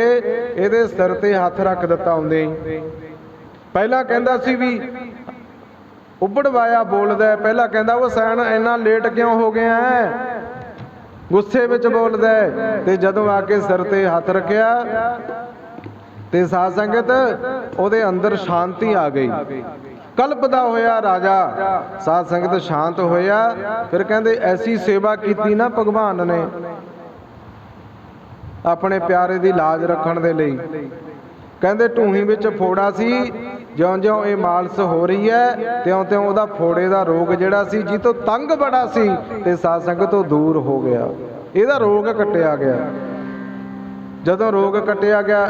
ਇਹਦੇ ਸਿਰ ਤੇ ਹੱਥ ਰੱਖ ਦਿੱਤਾ। ਆਉਂਦੇ ਪਹਿਲਾਂ ਕਹਿੰਦਾ ਸੀ ਵੀ ਉੱਬੜਵਾਇਆ ਬੋਲਦਾ, ਪਹਿਲਾਂ ਕਹਿੰਦਾ ਉਹ ਸੈਣ ਇੰਨਾ ਲੇਟ ਕਿਉਂ ਹੋ ਗਿਆ ਹੈ, ਗੁੱਸੇ ਵਿੱਚ ਬੋਲਦਾ। ਤੇ ਜਦੋਂ ਆ ਕੇ ਸਿਰ ਤੇ ਹੱਥ ਰੱਖਿਆ ਤੇ ਸਾਧ ਸੰਗਤ ਉਹਦੇ ਅੰਦਰ ਸ਼ਾਂਤੀ ਆ ਗਈ। ਕਲਪਦਾ ਹੋਇਆ ਰਾਜਾ ਸਾਧ ਸੰਗਤ ਸ਼ਾਂਤ ਹੋਇਆ। ਫਿਰ ਕਹਿੰਦੇ ਐਸੀ ਸੇਵਾ ਕੀਤੀ ਨਾ ਭਗਵਾਨ ਨੇ ਆਪਣੇ ਪਿਆਰੇ ਦੀ ਲਾਜ ਰੱਖਣ ਦੇ ਲਈ। ਕਹਿੰਦੇ ਢੂਹੀ ਵਿੱਚ ਫੋੜਾ ਸੀ, ਜਿਉਂ-ਜਿਉਂ ਇਹ ਮਾਲਸ਼ ਹੋ ਰਹੀ ਹੈ ਤਿਉਂ-ਤਿਉਂ ਉਹਦਾ ਫੋੜੇ ਦਾ ਰੋਗ ਜਿਹੜਾ ਸੀ, ਜੀ ਤੋਂ ਤੰਗ ਬੜਾ ਸੀ, ਤੇ ਸਾਧ ਸੰਗਤ ਤੋਂ ਦੂਰ ਹੋ ਗਿਆ। ਇਹਦਾ ਰੋਗ ਕੱਟਿਆ ਗਿਆ। ਜਦੋਂ ਰੋਗ ਕੱਟਿਆ ਗਿਆ,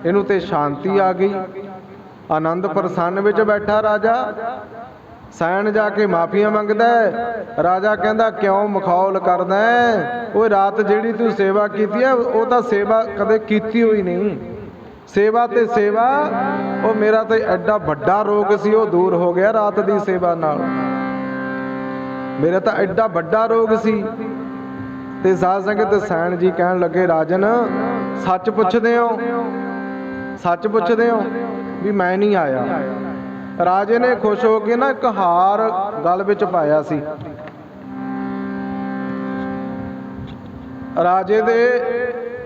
ਇਹਨੂੰ ਤੇ ਸ਼ਾਂਤੀ ਆ ਗਈ। ਆਨੰਦ ਪ੍ਰਸੰਨ ਵਿੱਚ ਬੈਠਾ ਰਾਜਾ। ਸੈਣ ਜਾ ਕੇ ਮਾਫੀਆਂ ਮੰਗਦਾ। ਰਾਜਾ ਕਹਿੰਦਾ ਕਿਉਂ ਮਖੌਲ ਕਰਦਾ, ਉਹ ਰਾਤ ਜਿਹੜੀ ਤੂੰ ਸੇਵਾ ਕੀਤੀ ਹੈ ਉਹ ਤਾਂ ਸੇਵਾ ਕਦੇ ਕੀਤੀ ਹੋਈ ਨਹੀਂ। ਸੇਵਾ ਤੇ ਸੇਵਾ, ਉਹ ਮੇਰਾ ਤਾਂ ਐਡਾ ਵੱਡਾ ਰੋਗ ਸੀ ਉਹ ਦੂਰ ਹੋ ਗਿਆ ਰਾਤ ਦੀ ਸੇਵਾ ਨਾਲ। ਮੇਰਾ ਤਾਂ ਐਡਾ ਵੱਡਾ ਰੋਗ ਸੀ। ਤੇ ਸਾਧ ਸੰਗਤ ਸੈਣ ਜੀ ਕਹਿਣ ਲੱਗੇ ਰਾਜਨ ਸੱਚ ਪੁੱਛਦੇ ਹੋ, ਸੱਚ ਪੁੱਛਦੇ ਹੋ ਵੀ ਮੈਂ ਨਹੀਂ ਆਇਆ। ਰਾਜੇ ਨੇ ਖੁਸ਼ ਹੋ ਕੇ ਨਾ ਇੱਕ ਹਾਰ ਗਲ ਵਿੱਚ ਪਾਇਆ ਸੀ। ਰਾਜੇ ਦੇ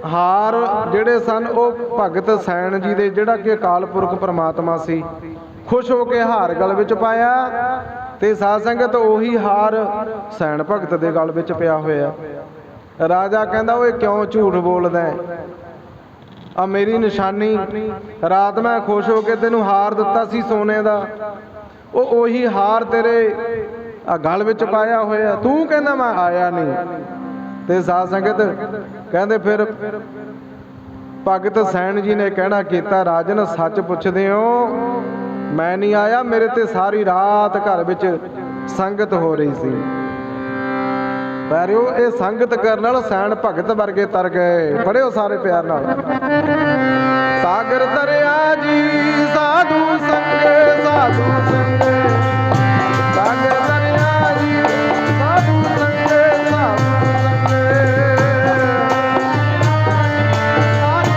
ਹਾਰ ਜਿਹੜੇ ਸਨ ਉਹ ਭਗਤ ਸੈਣ ਜੀ ਦੇ, ਜਿਹੜਾ ਕਿ ਅਕਾਲ ਪੁਰਖ ਪ੍ਰਮਾਤਮਾ ਸੀ, ਖੁਸ਼ ਹੋ ਕੇ ਹਾਰ ਗਲ ਵਿੱਚ ਪਾਇਆ। ਤੇ ਸਾਧ ਸੰਗਤ ਉਹੀ ਹਾਰ ਸੈਣ ਭਗਤ ਦੇ ਗਲ ਵਿੱਚ ਪਿਆ ਹੋਇਆ। ਰਾਜਾ ਕਹਿੰਦਾ ਓਏ ਕਿਉਂ ਝੂਠ ਬੋਲਦਾ, ਆ ਮੇਰੀ ਨਿਸ਼ਾਨੀ, ਰਾਤ ਮੈਂ ਖੁਸ਼ ਹੋ ਕੇ ਤੈਨੂੰ ਹਾਰ ਦਿੱਤਾ ਸੀ ਸੋਨੇ ਦਾ, ਉਹ ਉਹੀ ਹਾਰ ਤੇਰੇ ਆ ਗਲ ਵਿੱਚ ਪਾਇਆ ਹੋਇਆ, ਤੂੰ ਕਹਿੰਦਾ ਮੈਂ ਆਇਆ ਨਹੀਂ। ਤੇ ਸਾਧ ਸੰਗਤ ਕਹਿੰਦੇ ਫਿਰ ਭਗਤ ਸੈਣ ਜੀ ਨੇ ਕਹਿਣਾ ਕੀਤਾ ਰਾਜਨ ਸੱਚ ਪੁੱਛਦੇ ਹੋ, ਮੈਂ ਨਹੀਂ ਆਇਆ, ਮੇਰੇ ਤੇ ਸਾਰੀ ਰਾਤ ਘਰ ਵਿੱਚ ਸੰਗਤ ਹੋ ਰਹੀ ਸੀ। ਪਿਆਰਿਓ ਇਹ ਸੰਗਤ ਕਰਨ ਨਾਲ ਸੈਣ ਭਗਤ ਵਰਗੇ ਤਰ ਗਏ। ਪੜਿਓ ਸਾਰੇ ਪਿਆਰ ਨਾਲ। ਸਾਗਰ ਦਰਿਆ ਜੀ ਸਾਧੂ ਸੰਗੇ, ਸਾਧੂ ਸੰਗੇ, ਸਾਗਰ ਦਰਿਆ ਜੀ ਸਾਧੂ ਸੰਗੇ, ਸਾਧੂ ਸੰਗੇ। ਸਾਧੂ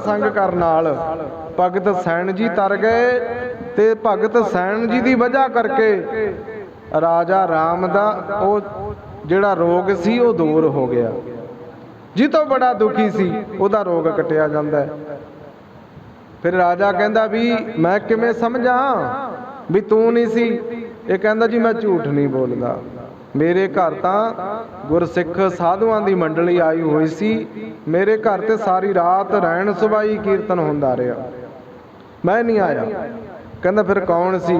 ਸੰਗ ਕਰਨ ਨਾਲ ਭਗਤ ਸੈਣ ਜੀ ਤਰ ਗਏ ਤੇ ਭਗਤ ਸੈਣ ਜੀ ਦੀ ਵਜ੍ਹਾ ਕਰਕੇ ਰਾਜਾ ਰਾਮ ਦਾ ਉਹ ਜਿਹੜਾ ਰੋਗ ਸੀ ਉਹ ਦੂਰ ਹੋ ਗਿਆ। ਜਿੱਤੋਂ ਬੜਾ ਦੁਖੀ ਸੀ ਉਹਦਾ ਰੋਗ ਕੱਟਿਆ ਜਾਂਦਾ ਹੈ। ਫਿਰ ਰਾਜਾ ਕਹਿੰਦਾ ਵੀ ਮੈਂ ਕਿਵੇਂ ਸਮਝਾਂ ਵੀ ਤੂੰ ਨਹੀਂ ਸੀ। ਇਹ ਕਹਿੰਦਾ ਜੀ ਮੈਂ ਝੂਠ ਨਹੀਂ ਬੋਲਦਾ, ਮੇਰੇ ਘਰ ਤਾਂ ਗੁਰਸਿੱਖ ਸਾਧੂਆਂ ਦੀ ਮੰਡਲੀ ਆਈ ਹੋਈ ਸੀ, ਮੇਰੇ ਘਰ ਤੇ ਸਾਰੀ ਰਾਤ ਰਹਿਣ ਸੁਭਾਈ ਕੀਰਤਨ ਹੁੰਦਾ ਰਿਹਾ, ਮੈਂ ਨਹੀਂ ਆਇਆ। ਕਹਿੰਦਾ ਫਿਰ ਕੌਣ ਸੀ?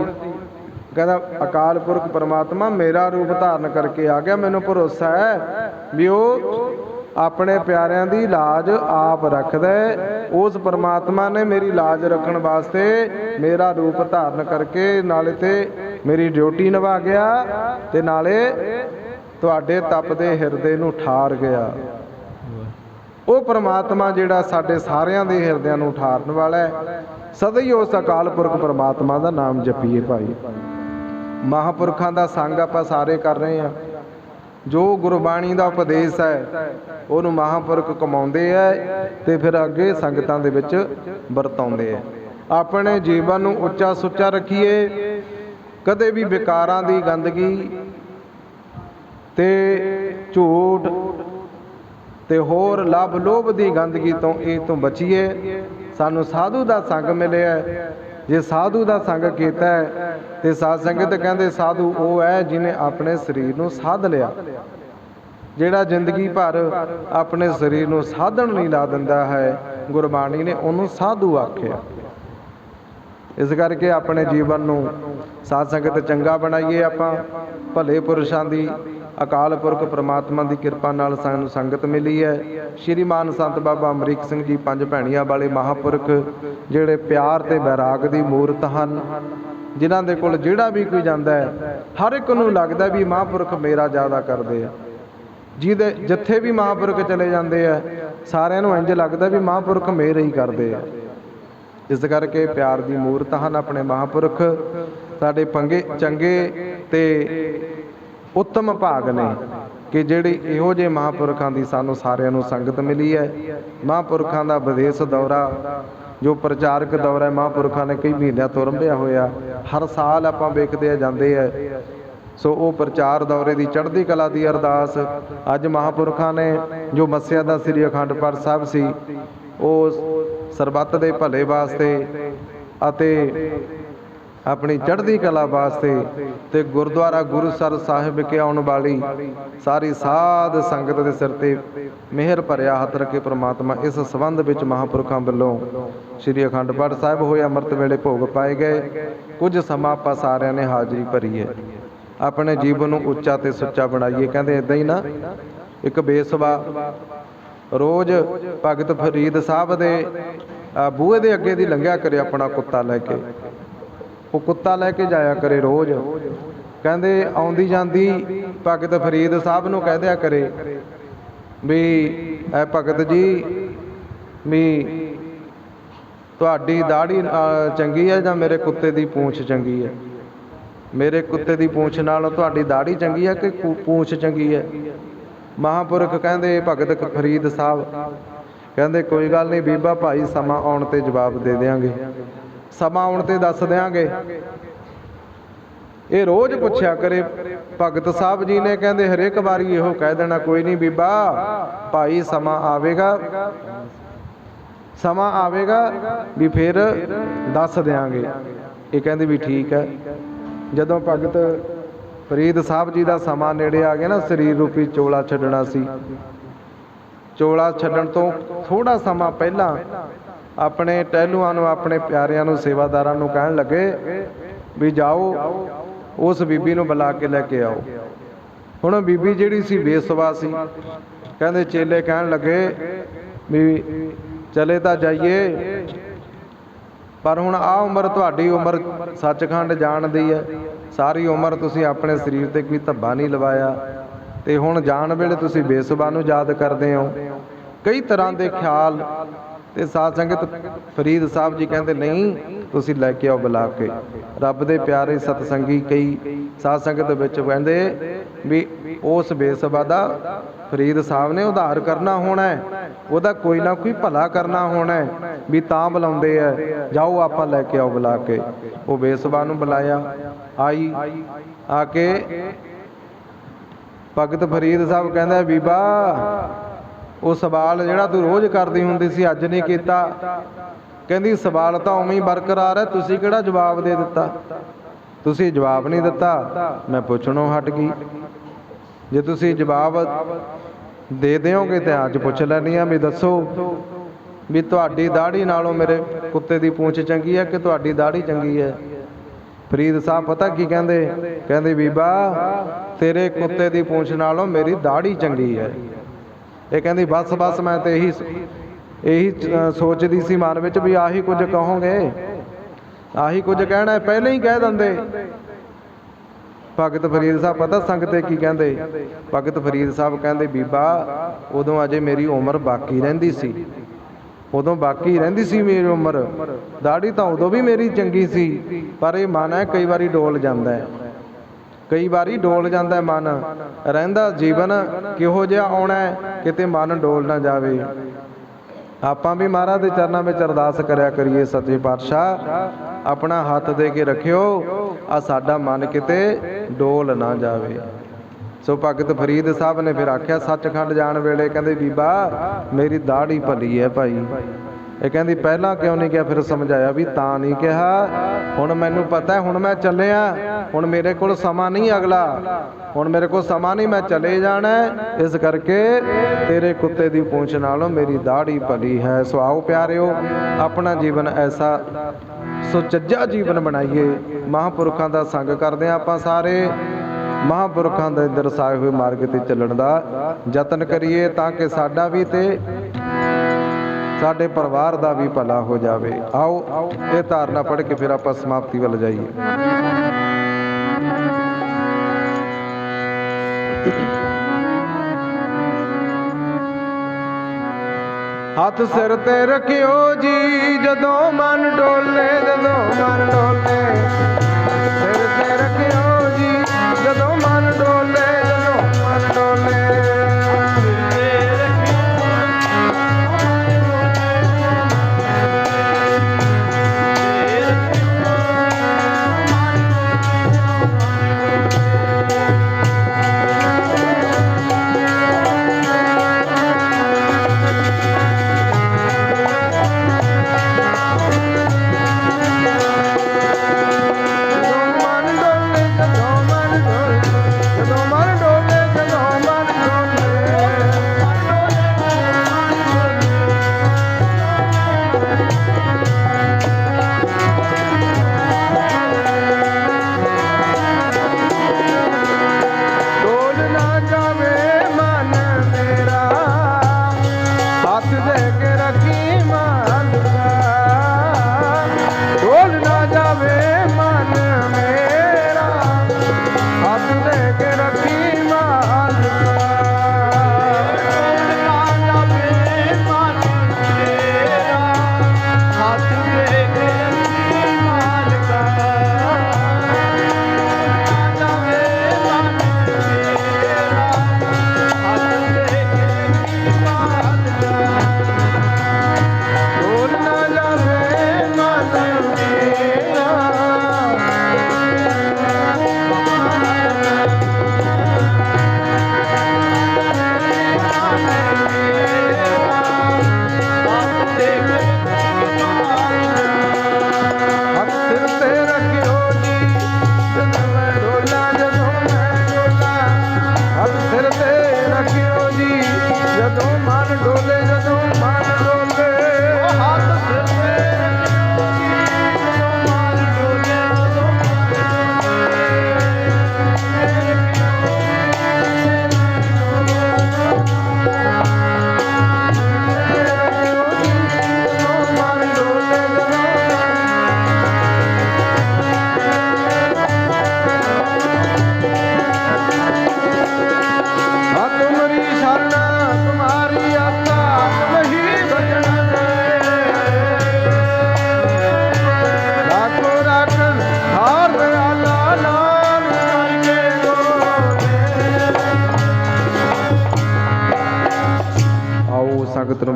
ਕਹਿੰਦਾ ਅਕਾਲ ਪੁਰਖ ਪਰਮਾਤਮਾ ਮੇਰਾ ਰੂਪ ਧਾਰਨ ਕਰਕੇ ਆ ਗਿਆ, ਮੈਨੂੰ ਭਰੋਸਾ ਹੈ ਵੀ ਉਹ ਆਪਣੇ ਪਿਆਰਿਆਂ ਦੀ ਲਾਜ ਆਪ ਰੱਖਦਾ ਹੈ। ਉਸ ਪਰਮਾਤਮਾ ਨੇ ਮੇਰੀ ਲਾਜ ਰੱਖਣ ਵਾਸਤੇ ਮੇਰਾ ਰੂਪ ਧਾਰਨ ਕਰਕੇ ਨਾਲੇ ਤੇ ਮੇਰੀ ਡਿਊਟੀ ਨਿਭਾ ਗਿਆ ਤੇ ਨਾਲੇ ਤੁਹਾਡੇ ਤਪਦੇ ਹਿਰਦੇ ਨੂੰ ਠਾਰ ਗਿਆ। ਉਹ ਪਰਮਾਤਮਾ ਜਿਹੜਾ ਸਾਡੇ ਸਾਰਿਆਂ ਦੇ ਹਿਰਦਿਆਂ ਨੂੰ ਠਾਰਨ ਵਾਲਾ ਹੈ। ਸਦਾ ਹੀ ਉਸ ਅਕਾਲ ਪੁਰਖ ਪਰਮਾਤਮਾ ਦਾ ਨਾਮ ਜਪੀਏ ਭਾਈ। ਮਹਾਂਪੁਰਖਾਂ ਦਾ ਸੰਗ ਆਪਾਂ ਸਾਰੇ ਕਰ ਰਹੇ ਹਾਂ। ਜੋ ਗੁਰਬਾਣੀ ਦਾ ਉਪਦੇਸ਼ ਹੈ ਉਹਨੂੰ ਮਹਾਂਪੁਰਖ ਕਮਾਉਂਦੇ ਹੈ ਤੇ ਫਿਰ ਅੱਗੇ ਸੰਗਤਾਂ ਦੇ ਵਿੱਚ ਵਰਤਾਉਂਦੇ ਹੈ। ਆਪਣੇ ਜੀਵਨ ਨੂੰ ਉੱਚਾ ਸੁੱਚਾ ਰੱਖੀਏ, ਕਦੇ ਵੀ ਵਿਕਾਰਾਂ ਦੀ ਗੰਦਗੀ ਤੇ ਝੂਠ ਤੇ ਹੋਰ ਲੱਭ ਲੋਭ ਦੀ ਗੰਦਗੀ ਤੋਂ ਇਹ ਤੋਂ ਬਚੀਏ। ਸਾਨੂੰ ਸਾਧੂ ਦਾ ਸੰਗ ਮਿਲਿਆ, ਜੇ ਸਾਧੂ ਦਾ ਸੰਗ ਕੀਤਾ ਹੈ ਤੇ ਸਾਧ ਸੰਗਤ ਕਹਿੰਦੇ ਸਾਧੂ ਉਹ ਹੈ ਜਿਹਨੇ ਆਪਣੇ ਸਰੀਰ ਨੂੰ ਸਾਧ ਲਿਆ। ਜਿਹੜਾ ਜ਼ਿੰਦਗੀ ਭਰ ਆਪਣੇ ਸਰੀਰ ਨੂੰ ਸਾਧਣ ਨਹੀਂ ਲਾ ਦਿੰਦਾ ਹੈ, ਗੁਰਬਾਣੀ ਨੇ ਉਹਨੂੰ ਸਾਧੂ ਆਖਿਆ। ਇਸ ਕਰਕੇ ਆਪਣੇ ਜੀਵਨ ਨੂੰ ਸਾਧ ਸੰਗਤ ਚੰਗਾ ਬਣਾਈਏ। ਆਪਾਂ ਭਲੇ ਪੁਰਸ਼ਾਂ ਦੀ ਅਕਾਲ ਪੁਰਖ ਪ੍ਰਮਾਤਮਾ ਦੀ ਕਿਰਪਾ ਨਾਲ ਸਾਨੂੰ ਸੰਗਤ ਮਿਲੀ ਹੈ। ਸ਼੍ਰੀਮਾਨ ਸੰਤ ਬਾਬਾ ਅਮਰੀਕ ਸਿੰਘ ਜੀ ਪੰਜ ਭੈਣੀਆਂ ਵਾਲੇ ਮਹਾਂਪੁਰਖ ਜਿਹੜੇ ਪਿਆਰ ਤੇ ਵੈਰਾਗ ਦੀ ਮੂਰਤ ਹਨ, ਜਿਨ੍ਹਾਂ ਦੇ ਕੋਲ ਜਿਹੜਾ ਵੀ ਕੋਈ ਜਾਂਦਾ ਹੈ ਹਰ ਇੱਕ ਨੂੰ ਲੱਗਦਾ ਵੀ ਮਹਾਂਪੁਰਖ ਮੇਰਾ ਜ਼ਿਆਦਾ ਕਰਦੇ ਆ। ਜਿਹਦੇ ਜਿੱਥੇ ਵੀ ਮਹਾਂਪੁਰਖ ਚਲੇ ਜਾਂਦੇ ਆ ਸਾਰਿਆਂ ਨੂੰ ਇੰਝ ਲੱਗਦਾ ਵੀ ਮਹਾਂਪੁਰਖ ਮੇਰੇ ਹੀ ਕਰਦੇ ਆ। ਇਸ ਕਰਕੇ ਪਿਆਰ ਦੀ ਮੂਰਤ ਹਨ ਆਪਣੇ ਮਹਾਂਪੁਰਖ। ਸਾਡੇ ਪੰਗੇ ਚੰਗੇ ਤੇ ਉੱਤਮ ਭਾਗ ਨੇ ਕਿ ਜਿਹੜੀ ਇਹੋ ਜਿਹੇ ਮਹਾਂਪੁਰਖਾਂ ਦੀ ਸਾਨੂੰ ਸਾਰਿਆਂ ਨੂੰ ਸੰਗਤ ਮਿਲੀ ਹੈ। ਮਹਾਂਪੁਰਖਾਂ ਦਾ ਵਿਦੇਸ਼ ਦੌਰਾ ਜੋ ਪ੍ਰਚਾਰਕ ਦੌਰਾ ਹੈ ਮਹਾਂਪੁਰਖਾਂ ਨੇ ਕਈ ਮਹੀਨਿਆਂ ਤੋਂ ਆਰੰਭਿਆ ਹੋਇਆ, ਹਰ ਸਾਲ ਆਪਾਂ ਵੇਖਦੇ ਆ ਜਾਂਦੇ ਹੈ। ਸੋ ਉਹ ਪ੍ਰਚਾਰ ਦੌਰੇ ਦੀ ਚੜ੍ਹਦੀ ਕਲਾ ਦੀ ਅਰਦਾਸ ਅੱਜ ਮਹਾਂਪੁਰਖਾਂ ਨੇ ਜੋ ਮੱਸਿਆ ਦਾ ਸ੍ਰੀ ਅਖੰਡ ਪਾਠ ਸਾਹਿਬ ਸੀ ਉਹ ਸਰਬੱਤ ਦੇ ਭਲੇ ਵਾਸਤੇ ਅਤੇ ਆਪਣੀ ਚੜ੍ਹਦੀ ਕਲਾ ਵਾਸਤੇ ਤੇ ਗੁਰਦੁਆਰਾ ਗੁਰੂਸਰ ਸਾਹਿਬ ਵਿਖੇ ਆਉਣ ਵਾਲੀ ਸਾਰੀ ਸਾਧ ਸੰਗਤ ਦੇ ਸਿਰ ਤੇ ਮਿਹਰ ਭਰਿਆ ਹੱਥ ਰੱਖੇ ਪ੍ਰਮਾਤਮਾ। ਇਸ ਸੰਬੰਧ ਵਿੱਚ ਮਹਾਂਪੁਰਖਾਂ ਵੱਲੋਂ ਸ੍ਰੀ ਅਖੰਡ ਪਾਠ ਸਾਹਿਬ ਹੋਏ, ਅੰਮ੍ਰਿਤ ਵੇਲੇ ਭੋਗ ਪਾਏ ਗਏ। ਕੁਝ ਸਮਾਂ ਆਪਾਂ ਸਾਰਿਆਂ ਨੇ ਹਾਜ਼ਰੀ ਭਰੀ ਹੈ। ਆਪਣੇ ਜੀਵਨ ਨੂੰ ਉੱਚਾ ਤੇ ਸੁੱਚਾ ਬਣਾਈਏ। ਕਹਿੰਦੇ ਇਦਾਂ ਹੀ ਨਾ, ਇੱਕ ਬੇਸਵਾ ਰੋਜ਼ ਭਗਤ ਫਰੀਦ ਸਾਹਿਬ ਦੇ ਬੂਹੇ ਦੇ ਅੱਗੇ ਦੀ ਲੰਘਿਆ ਕਰੇ ਆਪਣਾ ਕੁੱਤਾ ਲੈ ਕੇ। ਉਹ ਕੁੱਤਾ ਲੈ ਕੇ ਜਾਇਆ ਕਰੇ ਰੋਜ਼। ਕਹਿੰਦੇ ਆਉਂਦੀ ਜਾਂਦੀ ਭਗਤ ਫਰੀਦ ਸਾਹਿਬ ਨੂੰ ਕਹਿ ਦਿਆ ਕਰੇ ਵੀ ਐ ਭਗਤ ਜੀ ਵੀ ਤੁਹਾਡੀ ਦਾੜੀ ਚੰਗੀ ਹੈ ਜਾਂ ਮੇਰੇ ਕੁੱਤੇ ਦੀ ਪੂੰਛ ਚੰਗੀ ਹੈ? ਮੇਰੇ ਕੁੱਤੇ ਦੀ ਪੂੰਛ ਨਾਲੋਂ ਤੁਹਾਡੀ ਦਾੜੀ ਚੰਗੀ ਹੈ ਕਿ ਪੂੰਛ ਚੰਗੀ ਹੈ? ਮਹਾਂਪੁਰਖ ਕਹਿੰਦੇ ਭਗਤ ਫਰੀਦ ਸਾਹਿਬ ਕਹਿੰਦੇ ਕੋਈ ਗੱਲ ਨਹੀਂ ਬੀਬਾ ਭਾਈ, ਸਮਾਂ ਆਉਣ ਤੇ ਜਵਾਬ ਦੇ ਦਿਆਂਗੇ, ਸਮਾਂ ਆਉਣ ਤੇ ਦੱਸ ਦਿਆਂਗੇ। ਇਹ ਰੋਜ਼ ਪੁੱਛਿਆ ਕਰੇ ਭਗਤ ਸਾਹਿਬ ਜੀ ਨੇ। ਕਹਿੰਦੇ ਹਰੇਕ ਵਾਰੀ ਇਹੋ ਕਹਿ ਦੇਣਾ ਕੋਈ ਨਹੀਂ ਬੀਬਾ ਭਾਈ, ਸਮਾਂ ਆਵੇਗਾ, ਸਮਾਂ ਆਵੇਗਾ ਵੀ ਫਿਰ ਦੱਸ ਦਿਆਂਗੇ। ਇਹ ਕਹਿੰਦੇ ਵੀ ਠੀਕ ਹੈ। ਜਦੋਂ ਭਗਤ ਫਰੀਦ ਸਾਹਿਬ ਜੀ ਦਾ ਸਮਾਂ ਨੇੜੇ ਆ ਗਿਆ ਨਾ, ਸਰੀਰ ਰੂਪੀ ਚੋਲਾ ਛੱਡਣਾ ਸੀ, ਚੋਲਾ ਛੱਡਣ ਤੋਂ ਥੋੜਾ ਸਮਾਂ ਪਹਿਲਾਂ ਆਪਣੇ ਟਹਿਲੂਆਂ ਨੂੰ, ਆਪਣੇ ਪਿਆਰਿਆਂ ਨੂੰ, ਸੇਵਾਦਾਰਾਂ ਨੂੰ ਕਹਿਣ ਲੱਗੇ ਵੀ ਜਾਓ ਉਸ ਬੀਬੀ ਨੂੰ ਬੁਲਾ ਕੇ ਲੈ ਕੇ ਆਓ। ਹੁਣ ਬੀਬੀ ਜਿਹੜੀ ਸੀ ਬੇਸਵਾ ਸੀ। ਕਹਿੰਦੇ ਚੇਲੇ ਕਹਿਣ ਲੱਗੇ ਵੀ ਚਲੇ ਤਾਂ ਜਾਈਏ, ਪਰ ਹੁਣ ਆਹ ਉਮਰ ਤੁਹਾਡੀ ਉਮਰ ਸੱਚਖੰਡ ਜਾਣ ਦੀ ਹੈ, ਸਾਰੀ ਉਮਰ ਤੁਸੀਂ ਆਪਣੇ ਸਰੀਰ ਤੇ ਕੋਈ ਧੱਬਾ ਨਹੀਂ ਲਵਾਇਆ ਤੇ ਹੁਣ ਜਾਣ ਵੇਲੇ ਤੁਸੀਂ ਬੇਸਵਾ ਨੂੰ ਯਾਦ ਕਰਦੇ ਹੋ। ਕਈ ਤਰ੍ਹਾਂ ਦੇ ਖਿਆਲ ਤੇ ਸਾਧ ਸੰਗਤ ਫਰੀਦ ਸਾਹਿਬ ਜੀ ਕਹਿੰਦੇ ਨਹੀਂ, ਤੁਸੀਂ ਲੈ ਕੇ ਆਓ ਬੁਲਾ ਕੇ। ਰੱਬ ਦੇ ਪਿਆਰੇ ਸਤਸੰਗੀ ਕਈ ਸਾਧ ਸੰਗਤ ਦੇ ਵਿੱਚ ਕਹਿੰਦੇ ਵੀ ਉਸ ਬੇਸਬਾ ਦਾ ਫਰੀਦ ਸਾਹਿਬ ਨੇ ਉਧਾਰ ਕਰਨਾ ਹੋਣਾ ਹੈ, ਉਹਦਾ ਕੋਈ ਨਾ ਕੋਈ ਭਲਾ ਕਰਨਾ ਹੋਣਾ ਹੈ, ਵੀ ਤਾਂ ਬੁਲਾਉਂਦੇ ਆ, ਜਾਓ ਆਪਾਂ ਲੈ ਕੇ ਆਓ ਬੁਲਾ ਕੇ। ਉਹ ਬੇਸਬਾ ਨੂੰ ਬੁਲਾਇਆ, ਆਈ, ਆ ਕੇ ਭਗਤ ਫਰੀਦ ਸਾਹਿਬ ਕਹਿੰਦਾ ਬੀਬਾ ਉਹ ਸਵਾਲ ਜਿਹੜਾ ਤੂੰ ਰੋਜ਼ ਕਰਦੀ ਹੁੰਦੀ ਸੀ ਅੱਜ ਨਹੀਂ ਕੀਤਾ। ਕਹਿੰਦੀ ਸਵਾਲ ਤਾਂ ਉਵੇਂ ਹੀ ਬਰਕਰਾਰ ਹੈ, ਤੁਸੀਂ ਕਿਹੜਾ ਜਵਾਬ ਦੇ ਦਿੱਤਾ? ਤੁਸੀਂ ਜਵਾਬ ਨਹੀਂ ਦਿੱਤਾ, ਮੈਂ ਪੁੱਛਣੋਂ ਹਟ ਗਈ। ਜੇ ਤੁਸੀਂ ਜਵਾਬ ਦੇ ਦਿਓਗੇ ਤੇ ਅੱਜ ਪੁੱਛ ਲੈਣੀ ਆ ਵੀ ਦੱਸੋ ਵੀ ਤੁਹਾਡੀ ਦਾੜੀ ਨਾਲੋਂ ਮੇਰੇ ਕੁੱਤੇ ਦੀ ਪੂੰਛ ਚੰਗੀ ਹੈ ਕਿ ਤੁਹਾਡੀ ਦਾੜੀ ਚੰਗੀ ਹੈ? ਫਰੀਦ ਸਾਹਿਬ ਪਤਾ ਕੀ ਕਹਿੰਦੇ? ਕਹਿੰਦੇ ਬੀਬਾ ਤੇਰੇ ਕੁੱਤੇ ਦੀ ਪੂੰਛ ਨਾਲੋਂ ਮੇਰੀ ਦਾੜੀ ਚੰਗੀ ਹੈ। ਇਹ ਕਹਿੰਦੀ ਬਸ ਬਸ ਮੈਂ ਤੇ ਇਹੀ ਸੋਚਦੀ ਸੀ ਮਨ ਵਿੱਚ ਵੀ ਆਹੀ ਕੁਝ ਕਹੋਗੇ, ਆਹੀ ਕੁਝ ਕਹਿਣਾ, ਪਹਿਲਾਂ ਹੀ ਕਹਿ ਦਿੰਦੇ। ਭਗਤ ਫਰੀਦ ਸਾਹਿਬ ਪਤਾ ਸੰਗਤੇ ਕੀ ਕਹਿੰਦੇ? ਭਗਤ ਫਰੀਦ ਸਾਹਿਬ ਕਹਿੰਦੇ ਬੀਬਾ ਉਦੋਂ ਅਜੇ ਮੇਰੀ ਉਮਰ ਬਾਕੀ ਰਹਿੰਦੀ ਸੀ, ਉਦੋਂ ਬਾਕੀ ਰਹਿੰਦੀ ਸੀ ਮੇਰੀ ਉਮਰ, ਦਾੜੀ ਤਾਂ ਉਦੋਂ ਵੀ ਮੇਰੀ ਚੰਗੀ ਸੀ, ਪਰ ਇਹ ਮਨ ਹੈ ਕਈ ਵਾਰੀ ਡੋਲ ਜਾਂਦਾ ਹੈ, ਕਈ ਵਾਰੀ ਡੋਲ ਜਾਂਦਾ ਮਨ। ਰਹਿੰਦਾ ਜੀਵਨ ਕਿਹੋ ਜਿਹਾ ਆਉਣਾ ਹੈ, ਕਿਤੇ ਮਨ ਡੋਲ ਨਾ ਜਾਵੇ। ਆਪਾਂ ਵੀ ਮਹਾਰਾਜ ਦੇ ਚਰਨਾਂ ਵਿੱਚ ਅਰਦਾਸ ਕਰਿਆ ਕਰੀਏ, ਸੱਚੇ ਪਾਤਸ਼ਾਹ ਆਪਣਾ ਹੱਥ ਦੇ ਕੇ ਰੱਖਿਓ ਆ ਸਾਡਾ ਮਨ ਕਿਤੇ ਡੋਲ ਨਾ ਜਾਵੇ। ਸੋ ਭਗਤ ਫਰੀਦ ਸਾਹਿਬ ਨੇ ਫਿਰ ਆਖਿਆ ਸੱਚਖੰਡ ਜਾਣ ਵੇਲੇ, ਕਹਿੰਦੇ ਬੀਬਾ ਮੇਰੀ ਦਾੜੀ ਭਲੀ ਹੈ ਭਾਈ। ਇਹ ਕਹਿੰਦੀ ਪਹਿਲਾਂ ਕਿਉਂ ਨਹੀਂ ਕਿਹਾ? ਫਿਰ ਸਮਝਾਇਆ ਵੀ ਤਾਂ ਨਹੀਂ ਕਿਹਾ, ਹੁਣ ਮੈਨੂੰ ਪਤਾ, ਹੁਣ ਮੈਂ ਚੱਲਿਆ, ਹੁਣ ਮੇਰੇ ਕੋਲ ਸਮਾਂ ਨਹੀਂ ਅਗਲਾ, ਹੁਣ ਮੇਰੇ ਕੋਲ ਸਮਾਂ ਨਹੀਂ, ਮੈਂ ਚਲੇ ਜਾਣਾ, ਇਸ ਕਰਕੇ ਤੇਰੇ ਕੁੱਤੇ ਦੀ ਪੂੰਛ ਨਾਲੋਂ ਮੇਰੀ ਦਾੜੀ ਭਲੀ ਹੈ। ਸੋ ਆਓ ਪਿਆਰਿਓ ਆਪਣਾ ਜੀਵਨ ਐਸਾ ਸੁਚੱਜਾ ਜੀਵਨ ਬਣਾਈਏ, ਮਹਾਂਪੁਰਖਾਂ ਦਾ ਸੰਗ ਕਰਦੇ ਹਾਂ ਆਪਾਂ ਸਾਰੇ, ਮਹਾਂਪੁਰਖਾਂ ਦੇ ਦਰਸਾਏ ਹੋਏ ਮਾਰਗ ਤੇ ਚੱਲਣ ਦਾ ਯਤਨ ਕਰੀਏ ਤਾਂ ਕਿ ਸਾਡਾ ਵੀ ਤੇ ਸਾਡੇ ਪਰਿਵਾਰ ਦਾ ਵੀ ਭਲਾ ਹੋ ਜਾਵੇ। ਆਓ ਇਹ ਧਾਰਨਾ ਪੜ੍ਹ ਕੇ ਫਿਰ ਆਪਾਂ ਸਮਾਪਤੀ ਵੱਲ ਜਾਈਏ। ਹੱਥ ਸਿਰ ਤੇ ਰੱਖਿਓ ਜੀ ਜਦੋਂ ਮਨ ਡੋਲੇ, ਜਦੋਂ ਮਨ ਡੋਲੇ, ਸਿਰ ਤੇ ਰੱਖਿਓ ਜੀ ਜਦੋਂ ਮਨ ਡੋਲੇ, ਜਦੋਂ ਮਨ ਡੋਲੇ।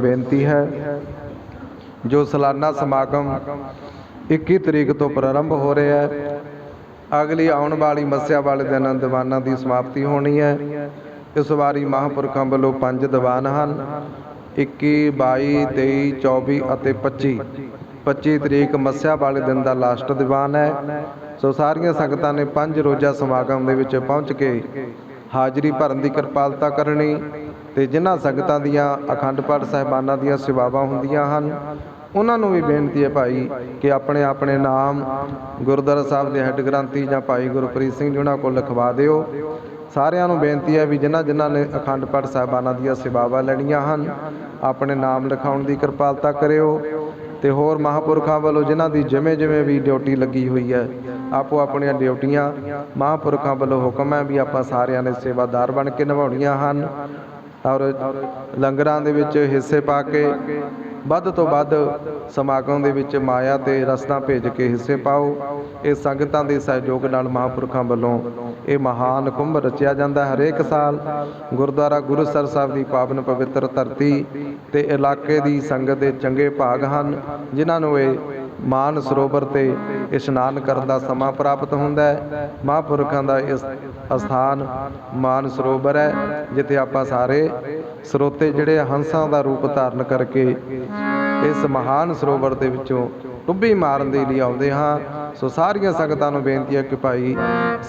ਨੂੰ ਬੇਨਤੀ ਹੈ, ਜੋ ਸਾਲਾਨਾ ਸਮਾਗਮ 21 ਤਰੀਕ ਤੋਂ ਪ੍ਰਾਰੰਭ ਹੋ ਰਿਹਾ ਹੈ, ਅਗਲੀ ਆਉਣ ਵਾਲੀ ਮੱਸਿਆ ਵਾਲੇ ਦਿਨ ਦੀਵਾਨਾਂ ਦੀ ਸਮਾਪਤੀ ਹੋਣੀ ਹੈ। ਇਸ ਵਾਰੀ ਮਹਾਂਪੁਰਖਾਂ ਵੱਲੋਂ 5 ਦੀਵਾਨ ਹਨ, 21, 22, 23, 24 ਅਤੇ 25। 25 ਤਰੀਕ ਮੱਸਿਆ ਵਾਲੇ ਦਿਨ ਦਾ ਲਾਸਟ ਦੀਵਾਨ ਹੈ। ਸੋ ਸਾਰੀਆਂ ਸੰਗਤਾਂ ਨੇ 5 ਰੋਜ਼ਾ ਸਮਾਗਮ ਦੇ ਵਿੱਚ ਪਹੁੰਚ ਕੇ ਹਾਜ਼ਰੀ ਭਰਨ ਦੀ ਕਿਰਪਾਲਤਾ ਕਰਨੀ, ਤੇ ਜਿਨ੍ਹਾਂ ਸੰਗਤਾਂ ਦੀਆਂ ਅਖੰਡ ਪਾਠ ਸਾਹਿਬਾਨਾਂ ਦੀਆਂ ਸੇਵਾਵਾਂ ਹੁੰਦੀਆਂ ਹਨ ਉਹਨਾਂ ਨੂੰ ਵੀ ਬੇਨਤੀ ਹੈ ਭਾਈ ਕਿ ਆਪਣੇ ਆਪਣੇ ਨਾਮ ਗੁਰਦੁਆਰਾ ਸਾਹਿਬ ਦੇ ਹੈੱਡ ਗ੍ਰੰਥੀ ਜਾਂ ਭਾਈ ਗੁਰਪ੍ਰੀਤ ਸਿੰਘ ਜੀ ਉਹਨਾਂ ਕੋਲ ਲਿਖਵਾ ਦਿਓ। ਸਾਰਿਆਂ ਨੂੰ ਬੇਨਤੀ ਹੈ ਵੀ ਜਿਨ੍ਹਾਂ ਨੇ ਅਖੰਡ ਪਾਠ ਸਾਹਿਬਾਨਾਂ ਦੀਆਂ ਸੇਵਾਵਾਂ ਲੈਣੀਆਂ ਹਨ ਆਪਣੇ ਨਾਮ ਲਿਖਾਉਣ ਦੀ ਕਿਰਪਾਲਤਾ ਕਰਿਓ। ਤੇ ਹੋਰ ਮਹਾਂਪੁਰਖਾਂ ਵੱਲੋਂ ਜਿਨ੍ਹਾਂ ਦੀ ਜਿਵੇਂ ਵੀ ਡਿਊਟੀ ਲੱਗੀ ਹੋਈ ਹੈ, ਆਪੋ ਆਪਣੀਆਂ ਡਿਊਟੀਆਂ ਮਹਾਂਪੁਰਖਾਂ ਵੱਲੋਂ ਹੁਕਮ ਹੈ ਵੀ ਆਪਾਂ ਸਾਰਿਆਂ ਨੇ ਸੇਵਾਦਾਰ ਬਣ ਕੇ ਨਿਭਾਉਣੀਆਂ ਹਨ, ਔਰ ਲੰਗਰਾਂ ਦੇ ਵਿੱਚ ਹਿੱਸੇ ਪਾ ਕੇ ਵੱਧ ਤੋਂ ਵੱਧ ਸਮਾਗਮ ਦੇ ਵਿੱਚ ਮਾਇਆ ਤੇ ਰਸਦਾਂ ਭੇਜ ਕੇ ਹਿੱਸੇ ਪਾਓ। ਇਹ ਸੰਗਤਾਂ ਦੇ ਸਹਿਯੋਗ ਨਾਲ ਮਹਾਂਪੁਰਖਾਂ ਵੱਲੋਂ ਇਹ ਮਹਾਨ ਕੁੰਭ ਰਚਿਆ ਜਾਂਦਾ ਹੈ। ਹਰੇਕ ਸਾਲ ਗੁਰਦੁਆਰਾ ਗੁਰੂਸਰ ਸਾਹਿਬ ਦੀ ਪਾਵਨ ਪਵਿੱਤਰ ਧਰਤੀ ਤੇ ਇਲਾਕੇ ਦੀ ਸੰਗਤ ਦੇ ਚੰਗੇ ਭਾਗ ਹਨ ਜਿਨ੍ਹਾਂ ਨੂੰ ਇਹ ਮਾਨ ਸਰੋਵਰ ਤੇ ਇਸ਼ਨਾਨ ਕਰਨ ਦਾ ਸਮਾਂ ਪ੍ਰਾਪਤ ਹੁੰਦਾ ਹੈ। ਮਹਾਂਪੁਰਖਾਂ ਦਾ ਇਸ ਅਸਥਾਨ ਮਾਨ ਸਰੋਵਰ ਹੈ ਜਿੱਥੇ ਆਪਾਂ ਸਾਰੇ ਸਰੋਤੇ ਜਿਹੜੇ ਹੰਸਾਂ ਦਾ ਰੂਪ ਧਾਰਨ ਕਰਕੇ ਇਸ ਮਹਾਨ ਸਰੋਵਰ ਦੇ ਵਿੱਚੋਂ ਡੁੱਬੀ ਮਾਰਨ ਦੇ ਲਈ ਆਉਂਦੇ ਹਾਂ। ਸੋ ਸਾਰੀਆਂ ਸੰਗਤਾਂ ਨੂੰ ਬੇਨਤੀ ਹੈ ਕਿ ਭਾਈ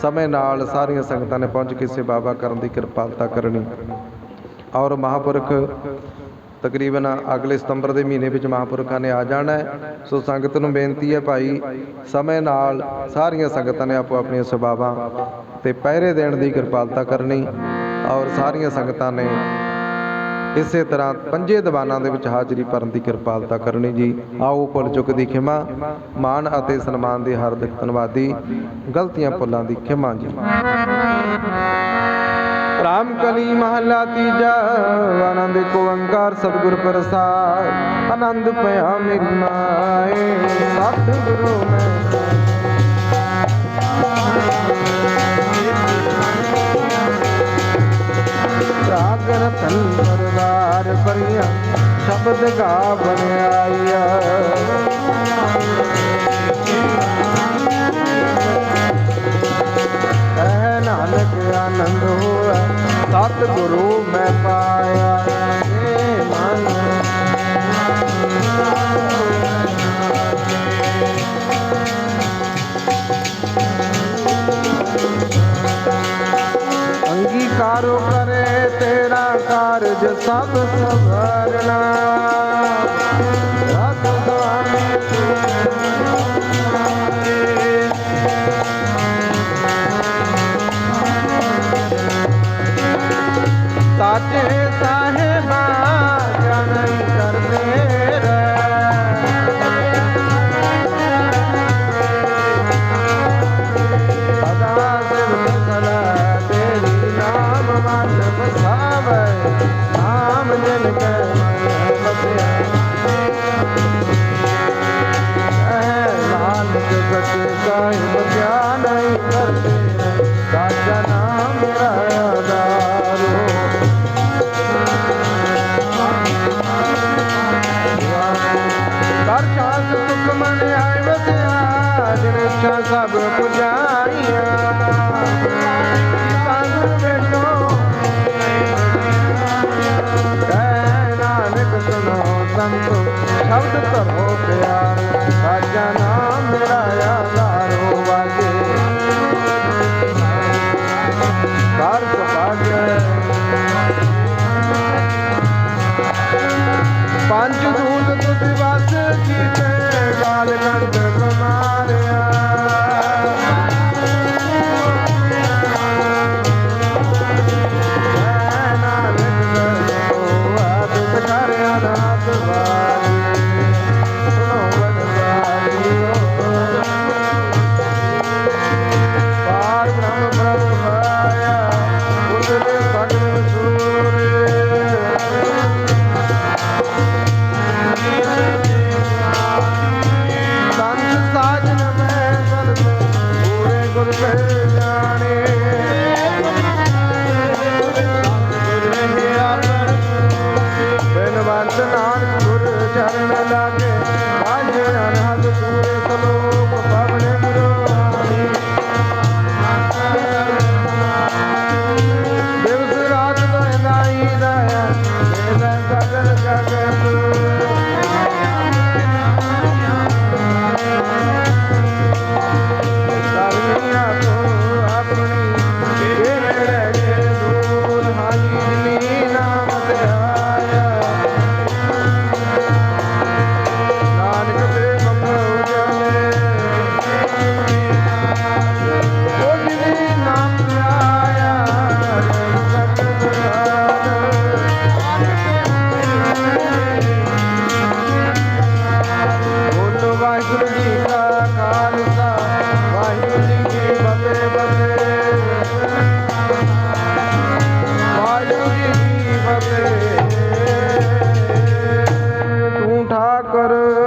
ਸਮੇਂ ਨਾਲ ਸਾਰੀਆਂ ਸੰਗਤਾਂ ਨੇ ਪਹੁੰਚ ਕੇ ਸੇਵਾ ਕਰਨ ਦੀ ਕਿਰਪਾਲਤਾ ਕਰਨੀ। ਔਰ ਮਹਾਂਪੁਰਖ ਤਕਰੀਬਨ ਅਗਲੇ ਸਤੰਬਰ ਦੇ ਮਹੀਨੇ ਵਿੱਚ ਮਹਾਂਪੁਰਖਾਂ ਨੇ ਆ ਜਾਣਾ ਹੈ। ਸੋ ਸੰਗਤ ਨੂੰ ਬੇਨਤੀ ਹੈ ਭਾਈ ਸਮੇਂ ਨਾਲ ਸਾਰੀਆਂ ਸੰਗਤਾਂ ਨੇ ਆਪੋ ਆਪਣੀਆਂ ਸੇਵਾਵਾਂ ਤੇ ਪਹਿਰੇ ਦੇਣ ਦੀ ਕਿਰਪਾਲਤਾ ਕਰਨੀ, ਔਰ ਸਾਰੀਆਂ ਸੰਗਤਾਂ ਨੇ ਇਸੇ ਤਰ੍ਹਾਂ 5 ਦੀਵਾਨਾਂ ਦੇ ਵਿੱਚ ਹਾਜ਼ਰੀ ਭਰਨ ਦੀ ਕਿਰਪਾਲਤਾ ਕਰਨੀ ਜੀ। ਆਓ ਭੁੱਲ ਚੁੱਕ ਦੀ ਖਿਮਾ, ਮਾਣ ਅਤੇ ਸਨਮਾਨ ਦੀ ਹਾਰਦਿਕ ਧੰਨਵਾਦੀ, ਗਲਤੀਆਂ ਭੁੱਲਾਂ ਦੀ ਖਿਮਾ ਜੀ। ਰਾਮ ਕਲੀ ਮਹਲਾ ਤੀਜਾ, ਆਨੰਦ ਏਕ ਓੰਕਾਰ ਸਤਿਗੁਰ ਪ੍ਰਸਾਦ। ਆਨੰਦ ਪਿਆ ਮੇਰੀ ਮਾਏ ਸਤਿਗੁਰੂ ਮੈਂ ਰਾਗ ਰਤਨ ਪਰਵਾਰ ਭਰੀਆਂ ਸ਼ਬਦ ਗਾ ਬਣਾਇਆ। ਕਹਿ ਨਾਨਕ ਆਨੰਦ ਹੋਆ ਸਤਿਗੁਰੂ ਮੈਂ ਪਾਇਆ। ਇਹ ਮਨ ਅੰਗੀਕਾਰੋ ਕਰੇ ਤੇਰਾ ਕਾਰਜ ਸਭ ਸਵਰਨਾ। ਰਤ ਸੁਆਮੀ ਸਾਚੇ ਸਾਹਿਬਾ ਜਾਣਈ ਕਰਦੇ ਸਦਾ ਸਿਵ ਸਲਾ ਤੇਰੀ ਨਾਮ ਮਨ ਵਸਾਵੇ। ਨਾਮ ਜਨ ਕੈ ਮਨ ਵਸਿਆ ਨਾਨਕ ਸੱਚੇ ਸਾਹਿਬ ਕਿਆ ਨਹੀਂ ਕਰਦੇ। ਸਾਚਾ ਨਾਮ ਮੇਰਾ ਆਧਾਰੋ ਕਰ ਸ਼ਾਂਤ ਸੁਖ ਮਨ ਆਏ ਵਸਿਆ। ਜਿਨ ਇੱਛਾ ਸਭ ਪੁਜਾਈਆਂ ਸਾਧੂ ਬੇਟੋ ਕਹਿ ਨਾਨਕ ਸੁਣੋ ਸੰਤੋ ਸ਼ਬਦ ਧਰੋ ਪਿਆਰ। ਸਾਚਾ ਨਾਮ ਮੇਰਾ ਆਧਾਰੋ ਵਾਹਿ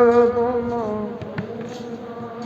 तुम